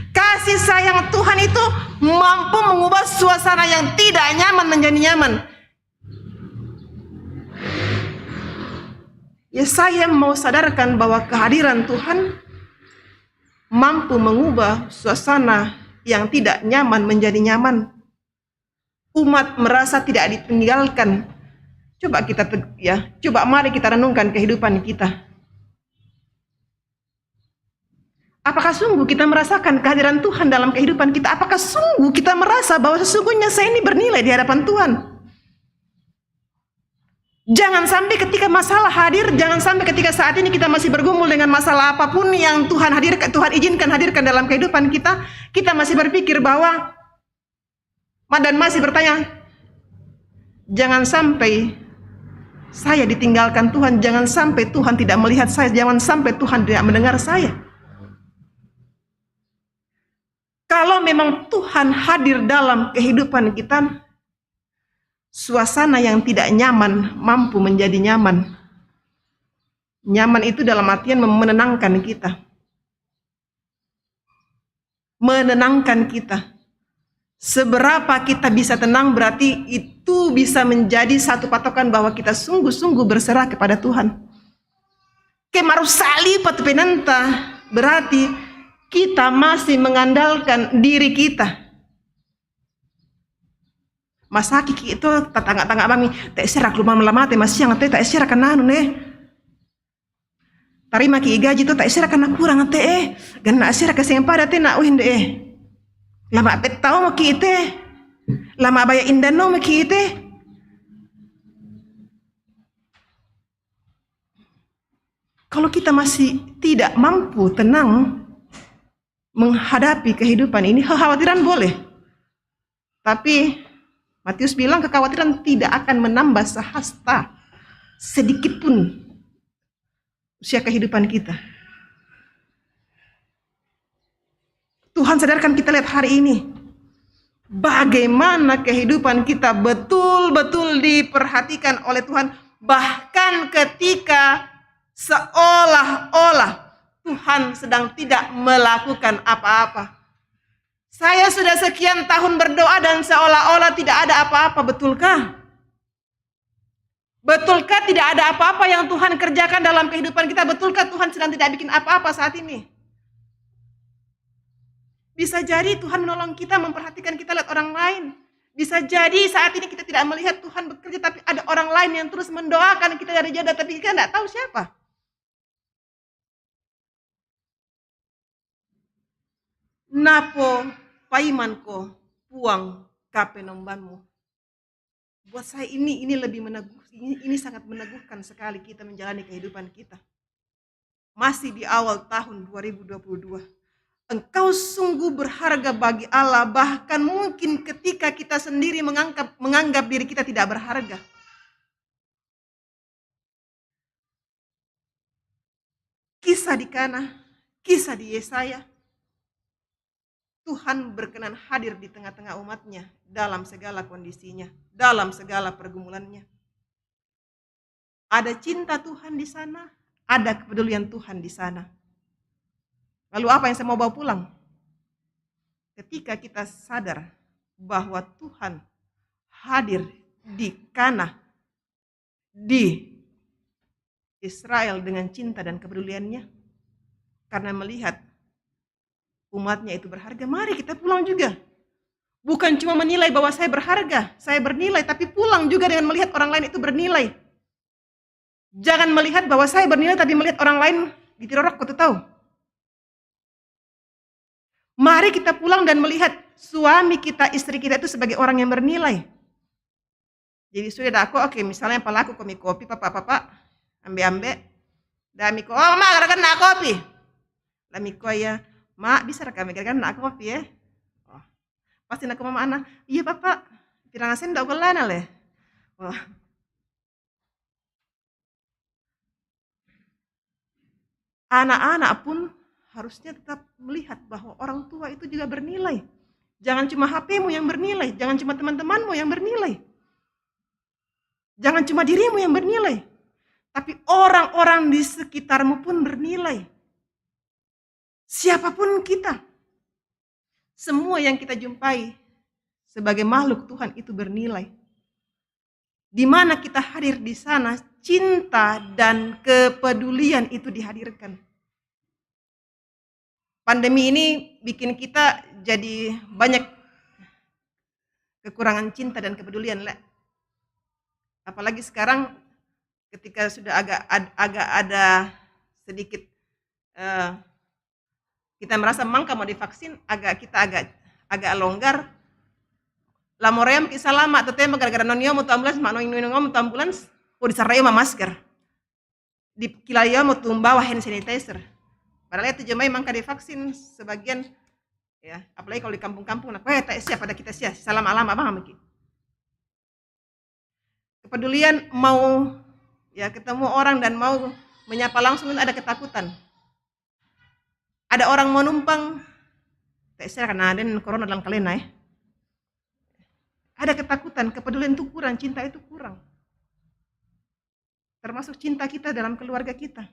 Speaker 3: kasih sayang Tuhan itu mampu mengubah suasana yang tidak nyaman menjadi nyaman. Yesaya mau sadarkan bahwa kehadiran Tuhan mampu mengubah suasana yang tidak nyaman menjadi nyaman. Umat merasa tidak ditinggalkan. Coba mari kita renungkan kehidupan kita. Apakah sungguh kita merasakan kehadiran Tuhan dalam kehidupan kita? Apakah sungguh kita merasa bahwa sesungguhnya saya ini bernilai di hadapan Tuhan? Jangan sampai ketika masalah hadir, jangan sampai ketika saat ini kita masih bergumul dengan masalah apapun yang Tuhan izinkan hadirkan dalam kehidupan kita, kita masih berpikir bahwa dan masih bertanya, jangan sampai saya ditinggalkan Tuhan, jangan sampai Tuhan tidak melihat saya, jangan sampai Tuhan tidak mendengar saya. Kalau memang Tuhan hadir dalam kehidupan kita, suasana yang tidak nyaman mampu menjadi nyaman. Nyaman itu dalam artian menenangkan kita. Menenangkan kita. Seberapa kita bisa tenang berarti itu bisa menjadi satu patokan bahwa kita sungguh-sungguh berserah kepada Tuhan. Kemarusali patu penanta berarti kita masih mengandalkan diri kita. Masa kiki itu tatangga-tangga bami tak serak lumah melamate masih yang tak serak karena tarima ki gaji itu tak serak karena kurang ganna serak keseng pada nak winde lama bet tahu mau ki lama baya indano mau ki kalau kita masih tidak mampu tenang menghadapi kehidupan ini, kekhawatiran boleh, tapi Matius bilang kekhawatiran tidak akan menambah sehasta sedikit pun usia kehidupan kita. Tuhan sadarkan kita lihat hari ini. Bagaimana kehidupan kita betul-betul diperhatikan oleh Tuhan. Bahkan ketika seolah-olah Tuhan sedang tidak melakukan apa-apa. Saya sudah sekian tahun berdoa dan seolah-olah tidak ada apa-apa, betulkah? Betulkah tidak ada apa-apa yang Tuhan kerjakan dalam kehidupan kita? Betulkah Tuhan sedang tidak bikin apa-apa saat ini? Bisa jadi Tuhan menolong kita, memperhatikan kita lihat orang lain. Bisa jadi saat ini kita tidak melihat Tuhan bekerja, tapi ada orang lain yang terus mendoakan kita dari jauh, tapi kita tidak tahu siapa. Napo paimanko puang kapenombanmu. Buat saya ini lebih ini sangat meneguhkan sekali kita menjalani kehidupan kita. Masih di awal tahun 2022. Engkau sungguh berharga bagi Allah, bahkan mungkin ketika kita sendiri menganggap diri kita tidak berharga. kisah di Kana, kisah di Yesaya, Tuhan berkenan hadir di tengah-tengah umatnya dalam segala kondisinya, dalam segala pergumulannya. Ada cinta Tuhan di sana, ada kepedulian Tuhan di sana. Lalu apa yang saya mau bawa pulang? Ketika kita sadar bahwa Tuhan hadir di Kana, di Israel dengan cinta dan kepeduliannya, karena melihat umatnya itu berharga, mari kita pulang juga. Bukan cuma menilai bahwa saya berharga, saya bernilai, tapi pulang juga dengan melihat orang lain itu bernilai. Jangan melihat bahwa saya bernilai, tapi melihat orang lain ditirorok, kau tahu. Mari kita pulang dan melihat suami kita, istri kita itu sebagai orang yang bernilai. Jadi sudah aku, oke, misalnya palaku komi kopi, papa, ambe, dami ko, oh ma, gara-gara nak kopi. Lami ko ya, ma, bisa rekam gara-gara nak kopi ya. Oh, pasti nak mama anak, iya papa, pirang asen dak kelana le. Oh. Anak-anak pun harusnya tetap melihat bahwa orang tua itu juga bernilai. Jangan cuma HP-mu yang bernilai, jangan cuma teman-temanmu yang bernilai. Jangan cuma dirimu yang bernilai, tapi orang-orang di sekitarmu pun bernilai. Siapapun kita, semua yang kita jumpai sebagai makhluk Tuhan itu bernilai. Di mana kita hadir di sana, cinta dan kepedulian itu dihadirkan. Pandemi ini bikin kita jadi banyak kekurangan cinta dan kepedulian, Le. Apalagi sekarang ketika sudah agak ada sedikit kita merasa mangka mau divaksin, kita agak longgar. Lamoream kisah lama tetema gara-gara nonio mau ambulans, mak nonio mau ambulans, disaraya sama masker. Di kilaya mau bawa hand sanitizer. Padahal itu jemaah mangka divaksin sebagian, ya, apalagi kalau di kampung-kampung, nak tak siap pada kita siap, salam alam abang amiki. Kepedulian mau ya ketemu orang dan mau menyapa langsung ada ketakutan. Ada orang mau numpang, tak siap karena ada corona dalam kalena ya. Ada ketakutan, kepedulian itu kurang, cinta itu kurang. Termasuk cinta kita dalam keluarga kita.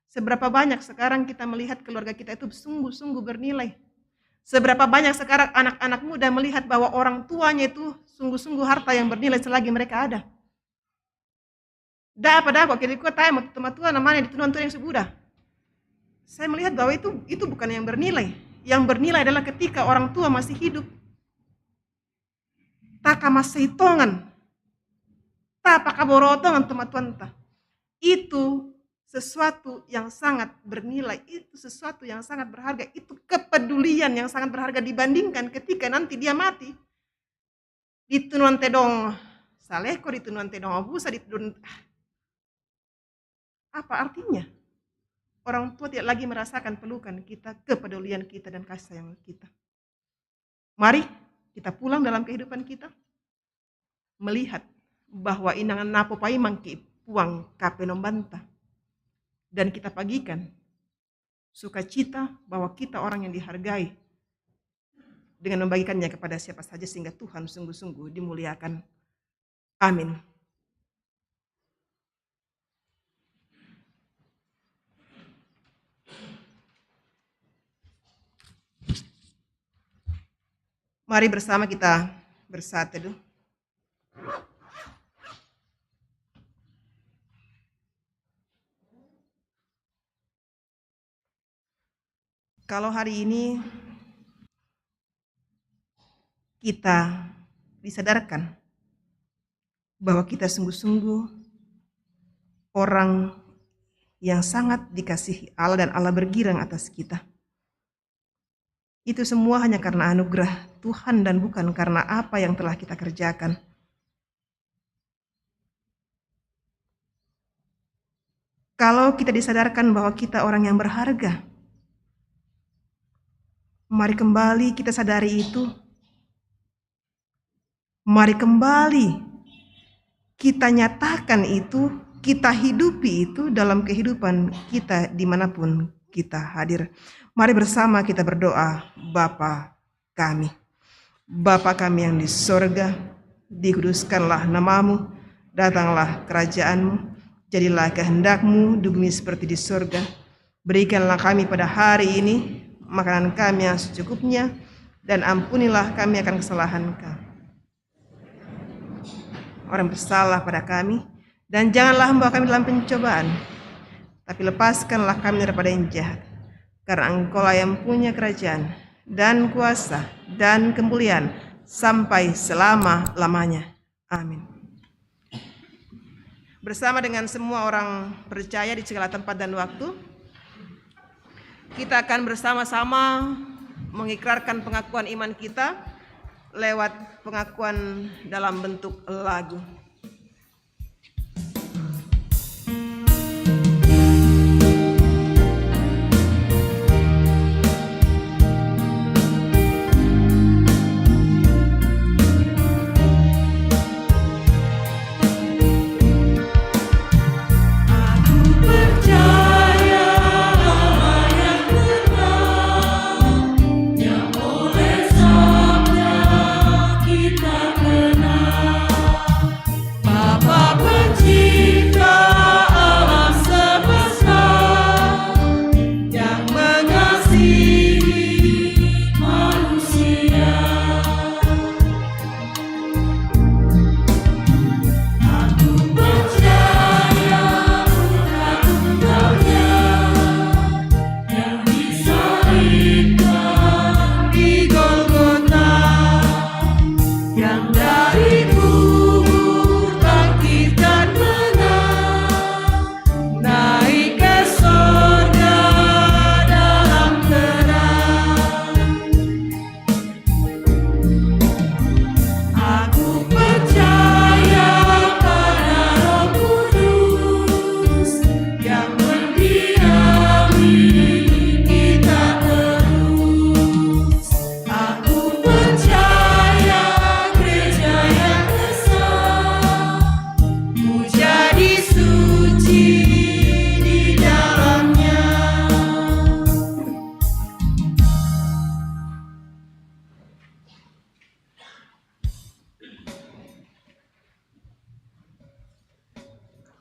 Speaker 3: Seberapa banyak sekarang kita melihat keluarga kita itu sungguh-sungguh bernilai. Seberapa banyak sekarang anak-anak muda melihat bahwa orang tuanya itu sungguh-sungguh harta yang bernilai selagi mereka ada. Dah pada kok kira kok tanya mau teman-teman namanya dituan tuan yang sebudah. Saya melihat bahwa itu bukan yang bernilai. Yang bernilai adalah ketika orang tua masih hidup. Taka masih hitungan. Tak pakai borotongan teman-teman. Itu sesuatu yang sangat bernilai, itu sesuatu yang sangat berharga, itu kepedulian yang sangat berharga dibandingkan ketika nanti dia mati. Ditunuan tedong saleko, ditunuan tedong abusa, ditunuan. Apa artinya? Orang tua tidak lagi merasakan pelukan kita, kepedulian kita dan kasih sayang kita. Mari kita pulang dalam kehidupan kita, melihat bahwa inangan napo pai mangki puang kape nombanta. Dan kita pagikan sukacita bahwa kita orang yang dihargai dengan membagikannya kepada siapa saja sehingga Tuhan sungguh-sungguh dimuliakan. Amin. Mari bersama kita bersaat teduh. Kalau hari ini kita disadarkan bahwa kita sungguh-sungguh orang yang sangat dikasihi Allah dan Allah bergirang atas kita. Itu semua hanya karena anugerah Tuhan dan bukan karena apa yang telah kita kerjakan. Kalau kita disadarkan bahwa kita orang yang berharga, mari kembali kita sadari itu. Mari kembali kita nyatakan itu kita hidupi itu dalam kehidupan kita dimanapun kita hadir. Mari bersama kita berdoa. Bapa kami, Bapa kami yang di sorga, dikuduskanlah namamu, datanglah kerajaanmu, jadilah kehendak-Mu di bumi seperti di sorga. Berikanlah kami pada hari ini makanan kami yang secukupnya, dan ampunilah kami akan kesalahan kami, orang bersalah pada kami, dan janganlah membawa kami dalam pencobaan, tapi lepaskanlah kami daripada yang jahat, karena Engkau-lah yang punya kerajaan dan kuasa dan kemuliaan sampai selama-lamanya. Amin. Bersama dengan semua orang percaya di segala tempat dan waktu, kita akan bersama-sama mengikrarkan pengakuan iman kita lewat pengakuan dalam bentuk lagu.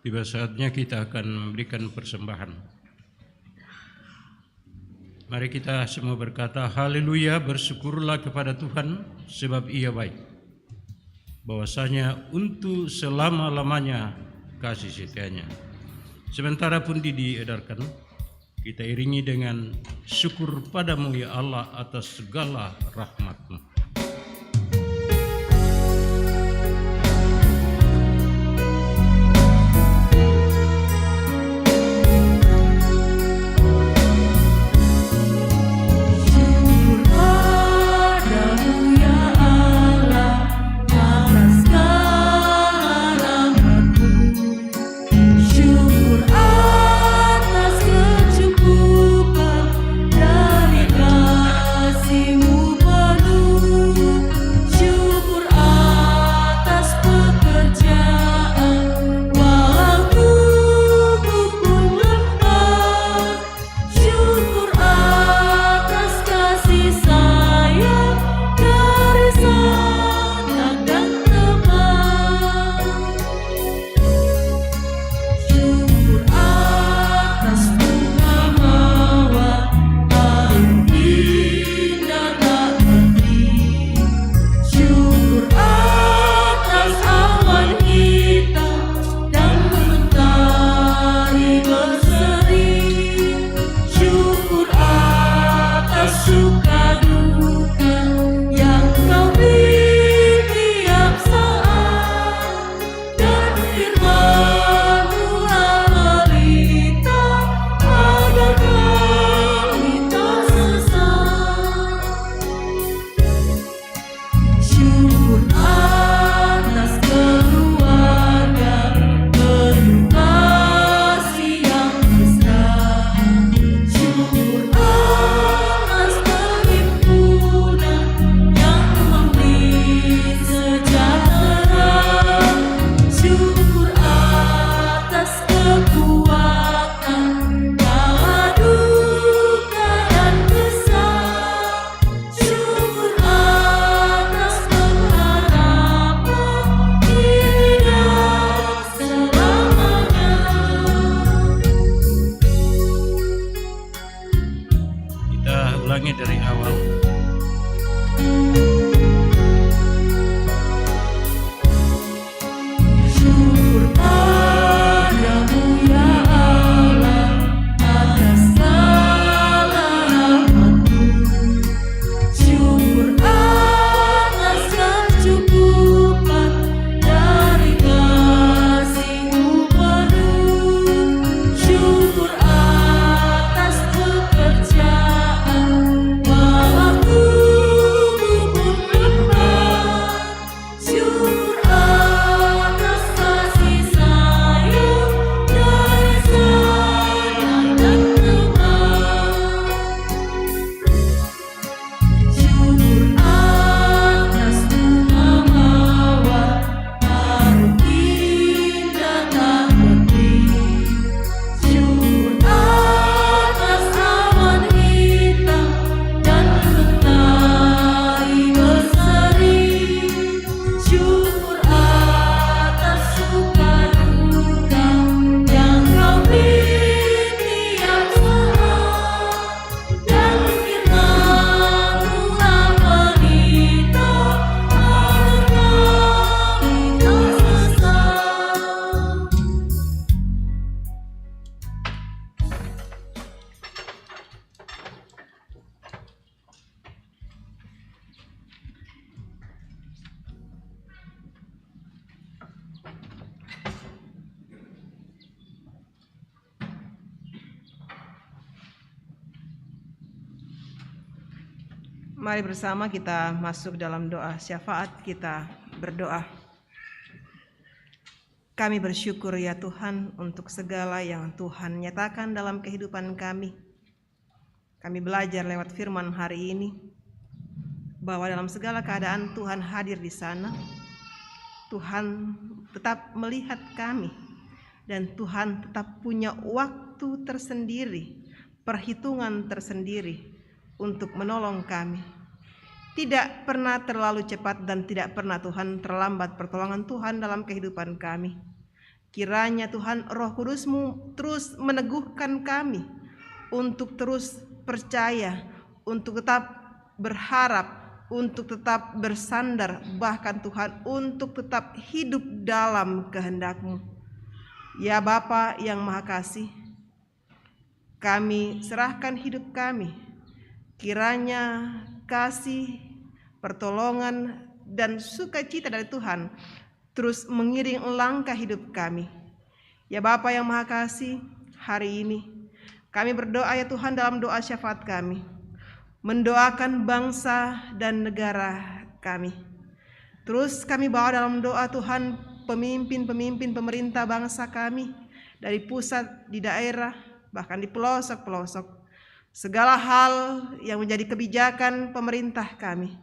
Speaker 2: Tiba saatnya kita akan memberikan persembahan. Mari kita semua berkata, haleluya, bersyukurlah kepada Tuhan sebab Ia baik. Bahwasanya untuk selama-lamanya kasih setianya. Sementara pun diedarkan, kita iringi dengan syukur padamu ya Allah atas segala rahmat-Mu.
Speaker 5: Kasih-Mu penuh
Speaker 3: Mari bersama kita masuk dalam doa syafaat, kita berdoa. Kami bersyukur ya Tuhan untuk segala yang Tuhan nyatakan dalam kehidupan kami. Kami belajar lewat firman hari ini bahwa dalam segala keadaan Tuhan hadir di sana. Tuhan tetap melihat kami dan Tuhan tetap punya waktu tersendiri, perhitungan tersendiri untuk menolong kami. Tidak pernah terlalu cepat dan tidak pernah Tuhan terlambat pertolongan Tuhan dalam kehidupan kami. Kiranya Tuhan Roh Kudus-Mu terus meneguhkan kami untuk terus percaya, untuk tetap berharap, untuk tetap bersandar, bahkan Tuhan untuk tetap hidup dalam kehendak-Mu. Ya Bapa yang Maha Kasih, kami serahkan hidup kami. Kiranya kasih, pertolongan, dan sukacita dari Tuhan terus mengiring langkah hidup kami. Ya Bapa yang Maha Kasih, hari ini kami berdoa ya Tuhan dalam doa syafaat kami, mendoakan bangsa dan negara kami. Terus kami bawa dalam doa Tuhan pemimpin-pemimpin pemerintah bangsa kami, dari pusat, di daerah, bahkan di pelosok-pelosok. Segala hal yang menjadi kebijakan pemerintah kami,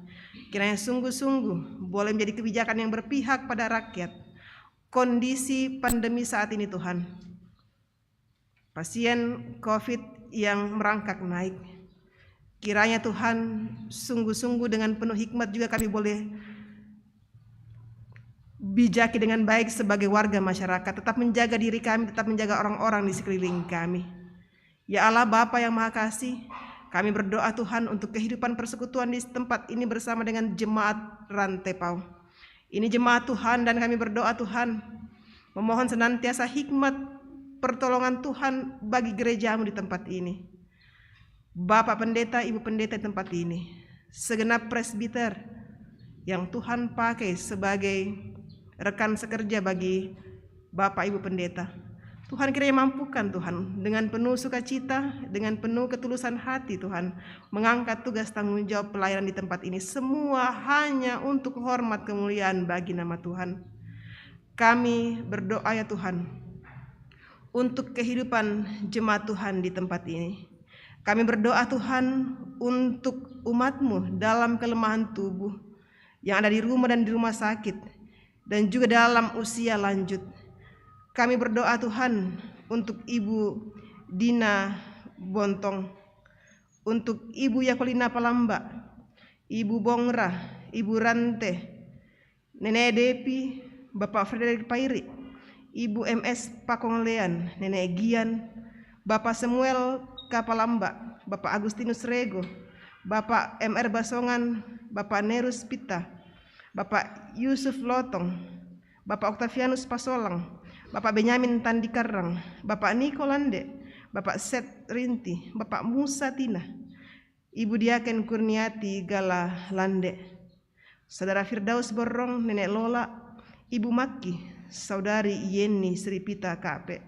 Speaker 3: kiranya sungguh-sungguh boleh menjadi kebijakan yang berpihak pada rakyat. Kondisi pandemi saat ini Tuhan, pasien COVID yang merangkak naik, kiranya Tuhan sungguh-sungguh dengan penuh hikmat juga kami boleh bijaki dengan baik sebagai warga masyarakat, tetap menjaga diri kami, tetap menjaga orang-orang di sekeliling kami. Ya Allah Bapa yang Maha Kasih, kami berdoa Tuhan untuk kehidupan persekutuan di tempat ini bersama dengan jemaat Rantepau. Ini jemaat Tuhan dan kami berdoa Tuhan, memohon senantiasa hikmat pertolongan Tuhan bagi gereja-Mu di tempat ini. Bapak Pendeta, Ibu Pendeta di tempat ini, segenap presbiter yang Tuhan pakai sebagai rekan sekerja bagi Bapak Ibu Pendeta. Tuhan kiranya mampukan Tuhan dengan penuh sukacita, dengan penuh ketulusan hati Tuhan, mengangkat tugas tanggung jawab pelayanan di tempat ini, semua hanya untuk hormat kemuliaan bagi nama Tuhan. Kami berdoa ya Tuhan untuk kehidupan jemaat Tuhan di tempat ini. Kami berdoa Tuhan untuk umat-Mu dalam kelemahan tubuh, yang ada di rumah dan di rumah sakit, dan juga dalam usia lanjut. Kami berdoa Tuhan untuk Ibu Dina Bontong, untuk Ibu Yakolina Palamba, Ibu Bongra, Ibu Rante, Nenek Depi, Bapak Frederik Pairi, Ibu MS Pakonglean, Nenek Gian, Bapak Samuel Kapalamba, Bapak Agustinus Rego, Bapak MR Basongan, Bapak Nerus Pita, Bapak Yusuf Lotong, Bapak Octavianus Pasolang, Bapak Benyamin Tandikarang, Bapak Niko Lande, Bapak Seth Rinti, Bapak Musa Tina, Ibu Diaken Kurniati Gala Lande, Saudara Firdaus Borong, Nenek Lola, Ibu Maki, Saudari Yeni Sripita Kape,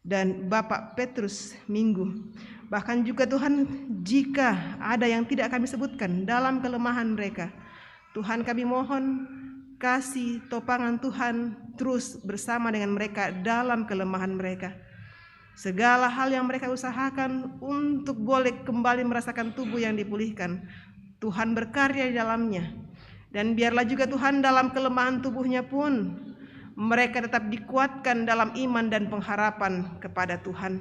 Speaker 3: dan Bapak Petrus Minggu. Bahkan juga Tuhan, jika ada yang tidak kami sebutkan dalam kelemahan mereka, Tuhan kami mohon kasih topangan Tuhan terus bersama dengan mereka dalam kelemahan mereka. Segala hal yang mereka usahakan untuk boleh kembali merasakan tubuh yang dipulihkan, Tuhan berkarya di dalamnya. Dan biarlah juga Tuhan dalam kelemahan tubuhnya pun mereka tetap dikuatkan dalam iman dan pengharapan kepada Tuhan.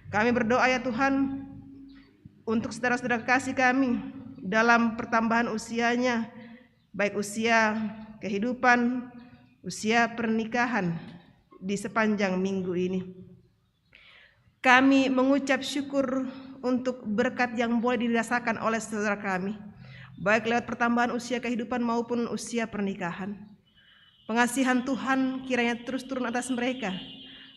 Speaker 3: Kami berdoa ya Tuhan untuk saudara-saudara kasih kami dalam pertambahan usianya, baik usia kehidupan, usia pernikahan di sepanjang minggu ini. Kami mengucap syukur untuk berkat yang boleh dirasakan oleh saudara kami, baik lewat pertambahan usia kehidupan maupun usia pernikahan. Pengasihan Tuhan kiranya terus turun atas mereka.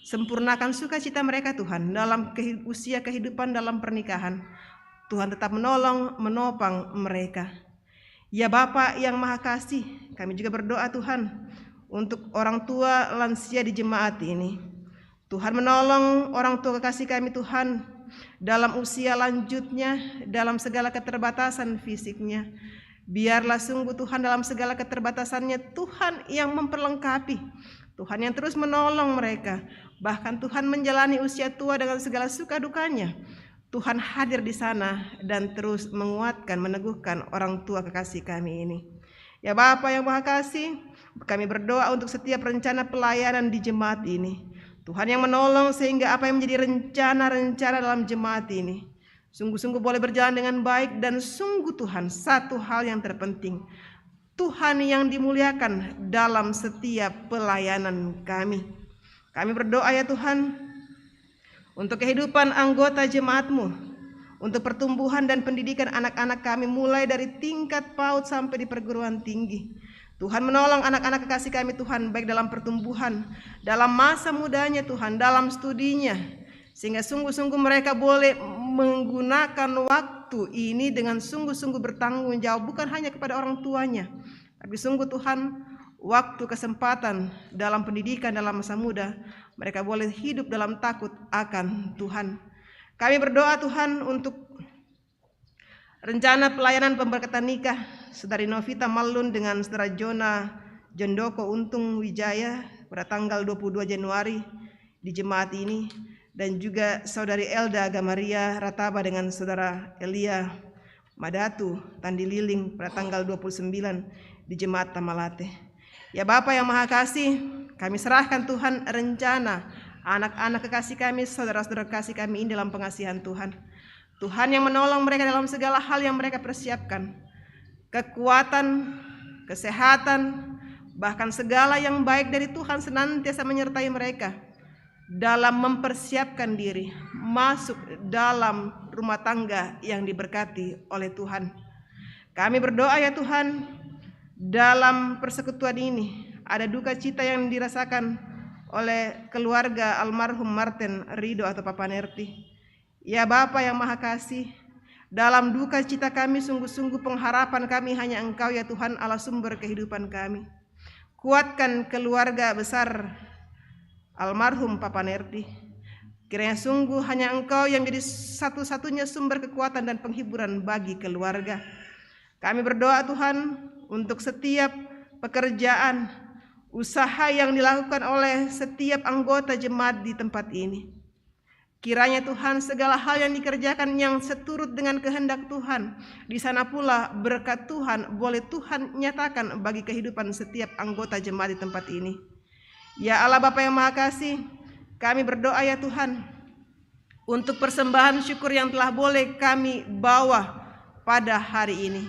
Speaker 3: Sempurnakan sukacita mereka Tuhan dalam usia kehidupan dalam pernikahan. Tuhan tetap menolong, menopang mereka. Ya Bapa yang Maha Kasih, kami juga berdoa Tuhan untuk orang tua lansia di jemaat ini. Tuhan menolong orang tua kekasih kami Tuhan dalam usia lanjutnya, dalam segala keterbatasan fisiknya. Biarlah sungguh Tuhan dalam segala keterbatasannya, Tuhan yang memperlengkapi, Tuhan yang terus menolong mereka. Bahkan Tuhan menjalani usia tua dengan segala suka dukanya. Tuhan hadir di sana dan terus menguatkan, meneguhkan orang tua kekasih kami ini. Ya Bapa yang Maha Kasih, kami berdoa untuk setiap rencana pelayanan di jemaat ini. Tuhan yang menolong sehingga apa yang menjadi rencana-rencana dalam jemaat ini sungguh-sungguh boleh berjalan dengan baik. Dan sungguh Tuhan, satu hal yang terpenting, Tuhan yang dimuliakan dalam setiap pelayanan kami. Kami berdoa ya Tuhan, untuk kehidupan anggota jemaat-Mu, untuk pertumbuhan dan pendidikan anak-anak kami mulai dari tingkat PAUD sampai di perguruan tinggi. Tuhan menolong anak-anak kekasih kami Tuhan, baik dalam pertumbuhan, dalam masa mudanya Tuhan, dalam studinya, sehingga sungguh-sungguh mereka boleh menggunakan waktu ini dengan sungguh-sungguh bertanggung jawab, bukan hanya kepada orang tuanya, tapi sungguh Tuhan, waktu kesempatan dalam pendidikan dalam masa muda, mereka boleh hidup dalam takut akan Tuhan. Kami berdoa Tuhan untuk rencana pelayanan pemberkatan nikah Saudari Novita Malun dengan Saudara Jondoko Untung Wijaya pada tanggal 22 Januari di jemaat ini, dan juga Saudari Elda Gamaria Rataba dengan Saudara Elia Madatu Tandi Liling pada tanggal 29 di jemaat Tamalate. Ya Bapa yang Maha Kasih, kami serahkan Tuhan rencana anak-anak kekasih kami, saudara-saudara kekasih kami ini dalam pengasihan Tuhan. Tuhan yang menolong mereka dalam segala hal yang mereka persiapkan. Kekuatan, kesehatan, bahkan segala yang baik dari Tuhan senantiasa menyertai mereka dalam mempersiapkan diri masuk dalam rumah tangga yang diberkati oleh Tuhan. Kami berdoa ya Tuhan, dalam persekutuan ini ada duka cita yang dirasakan oleh keluarga almarhum Martin Rido atau Papa Nerti. Ya Bapa yang Maha Kasih, dalam duka cita kami sungguh-sungguh pengharapan kami hanya Engkau ya Tuhan, Allah sumber kehidupan kami. Kuatkan keluarga besar almarhum Papa Nerti. Kiranya sungguh hanya Engkau yang jadi satu-satunya sumber kekuatan dan penghiburan bagi keluarga. Kami berdoa Tuhan untuk setiap pekerjaan, usaha yang dilakukan oleh setiap anggota jemaat di tempat ini. Kiranya Tuhan segala hal yang dikerjakan yang seturut dengan kehendak Tuhan, di sana pula berkat Tuhan boleh Tuhan nyatakan bagi kehidupan setiap anggota jemaat di tempat ini. Ya Allah Bapa yang Maha Kasih, kami berdoa ya Tuhan untuk persembahan syukur yang telah boleh kami bawa pada hari ini.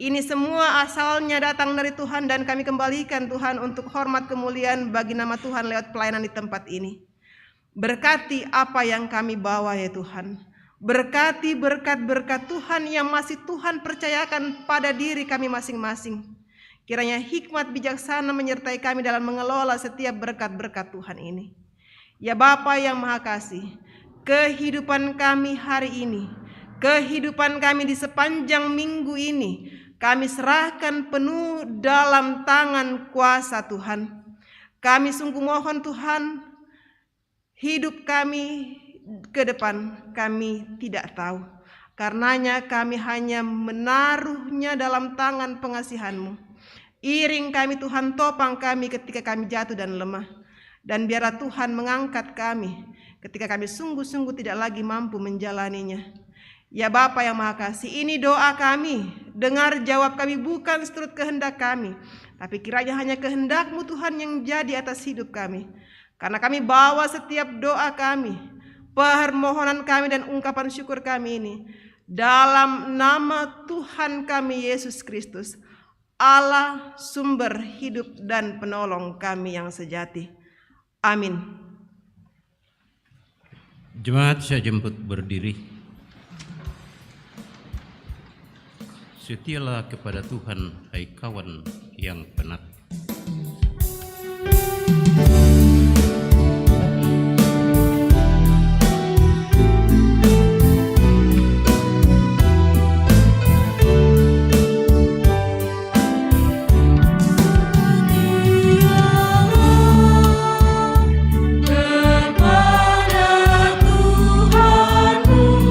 Speaker 3: Ini semua asalnya datang dari Tuhan dan kami kembalikan Tuhan untuk hormat kemuliaan bagi nama Tuhan lewat pelayanan di tempat ini. Berkati apa yang kami bawa ya Tuhan. Berkati berkat-berkat Tuhan yang masih Tuhan percayakan pada diri kami masing-masing. Kiranya hikmat bijaksana menyertai kami dalam mengelola setiap berkat-berkat Tuhan ini. Ya Bapa yang Maha Kasih, kehidupan kami hari ini, kehidupan kami di sepanjang minggu ini, kami serahkan penuh dalam tangan kuasa Tuhan. Kami sungguh mohon Tuhan, hidup kami ke depan kami tidak tahu. Karenanya kami hanya menaruhnya dalam tangan pengasihan-Mu. Iring kami Tuhan, topang kami ketika kami jatuh dan lemah. Dan biarlah Tuhan mengangkat kami ketika kami sungguh-sungguh tidak lagi mampu menjalaninya. Ya Bapa yang Maha Kasih, ini doa kami. Dengar jawab kami bukan seturut kehendak kami, tapi kiranya hanya kehendak-Mu Tuhan yang jadi atas hidup kami. Karena kami bawa setiap doa kami, permohonan kami dan ungkapan syukur kami ini dalam nama Tuhan kami Yesus Kristus, Allah sumber hidup dan penolong kami yang sejati. Amin.
Speaker 2: Jemaat saya jemput berdiri. Setialah kepada Tuhan, hai kawan yang penat.
Speaker 5: Kepada Tuhanmu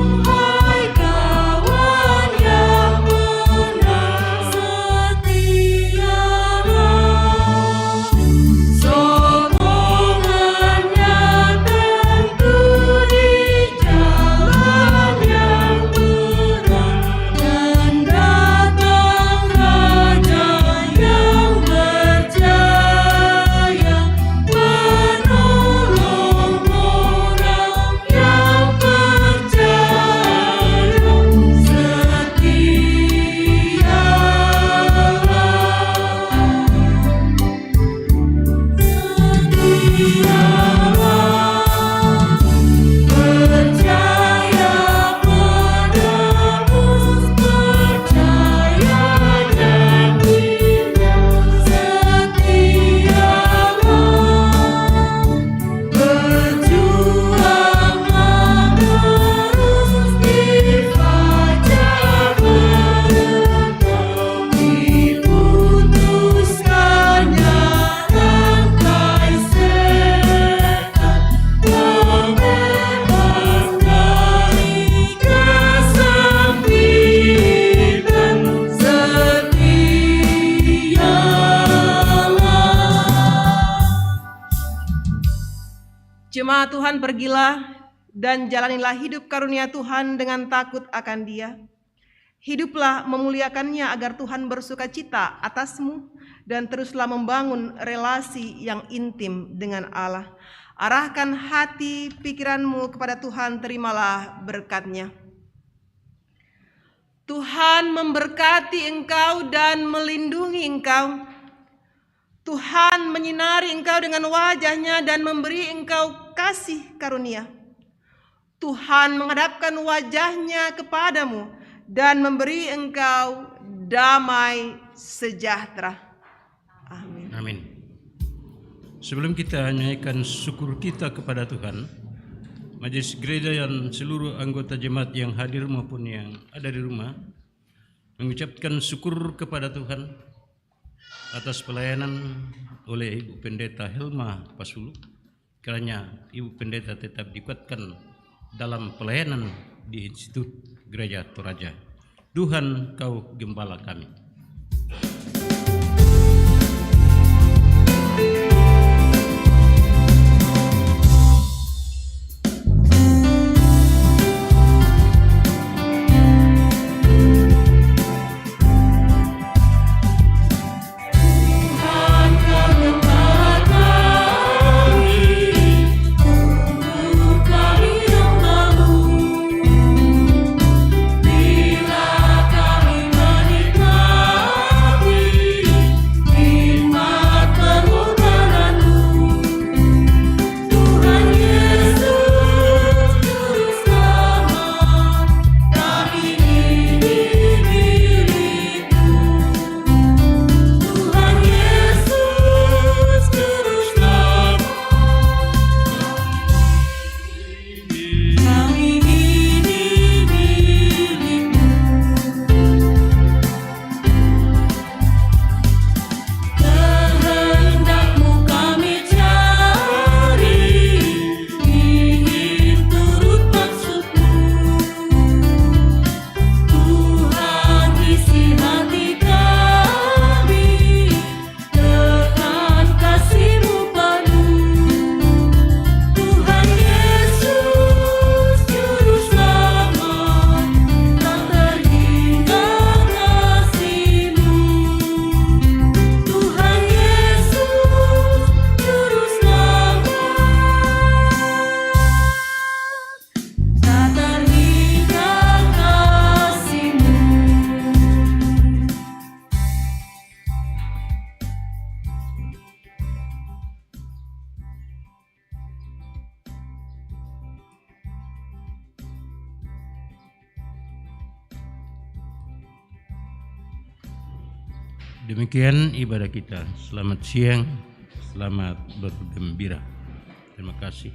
Speaker 3: Jemaat Tuhan, pergilah dan jalanilah hidup karunia Tuhan dengan takut akan Dia. Hiduplah memuliakannya agar Tuhan bersuka cita atasmu dan teruslah membangun relasi yang intim dengan Allah. Arahkan hati pikiranmu kepada Tuhan, terimalah berkat-Nya. Tuhan memberkati engkau dan melindungi engkau. Tuhan menyinari engkau dengan wajah-Nya dan memberi engkau kasih karunia. Tuhan menghadapkan wajah-Nya kepadamu dan memberi engkau damai sejahtera. Amin.
Speaker 2: Amin. Sebelum kita naikkan syukur kita kepada Tuhan, Majelis Gereja dan seluruh anggota jemaat yang hadir maupun yang ada di rumah mengucapkan syukur kepada Tuhan atas pelayanan oleh Ibu Pendeta Helma Pasulu, kiranya Ibu Pendeta tetap dikuatkan dalam pelayanan di Institut Gereja Toraja. Tuhan, Kau Gembala kami. Demikian ibadah kita. Selamat siang, selamat bergembira. Terima kasih.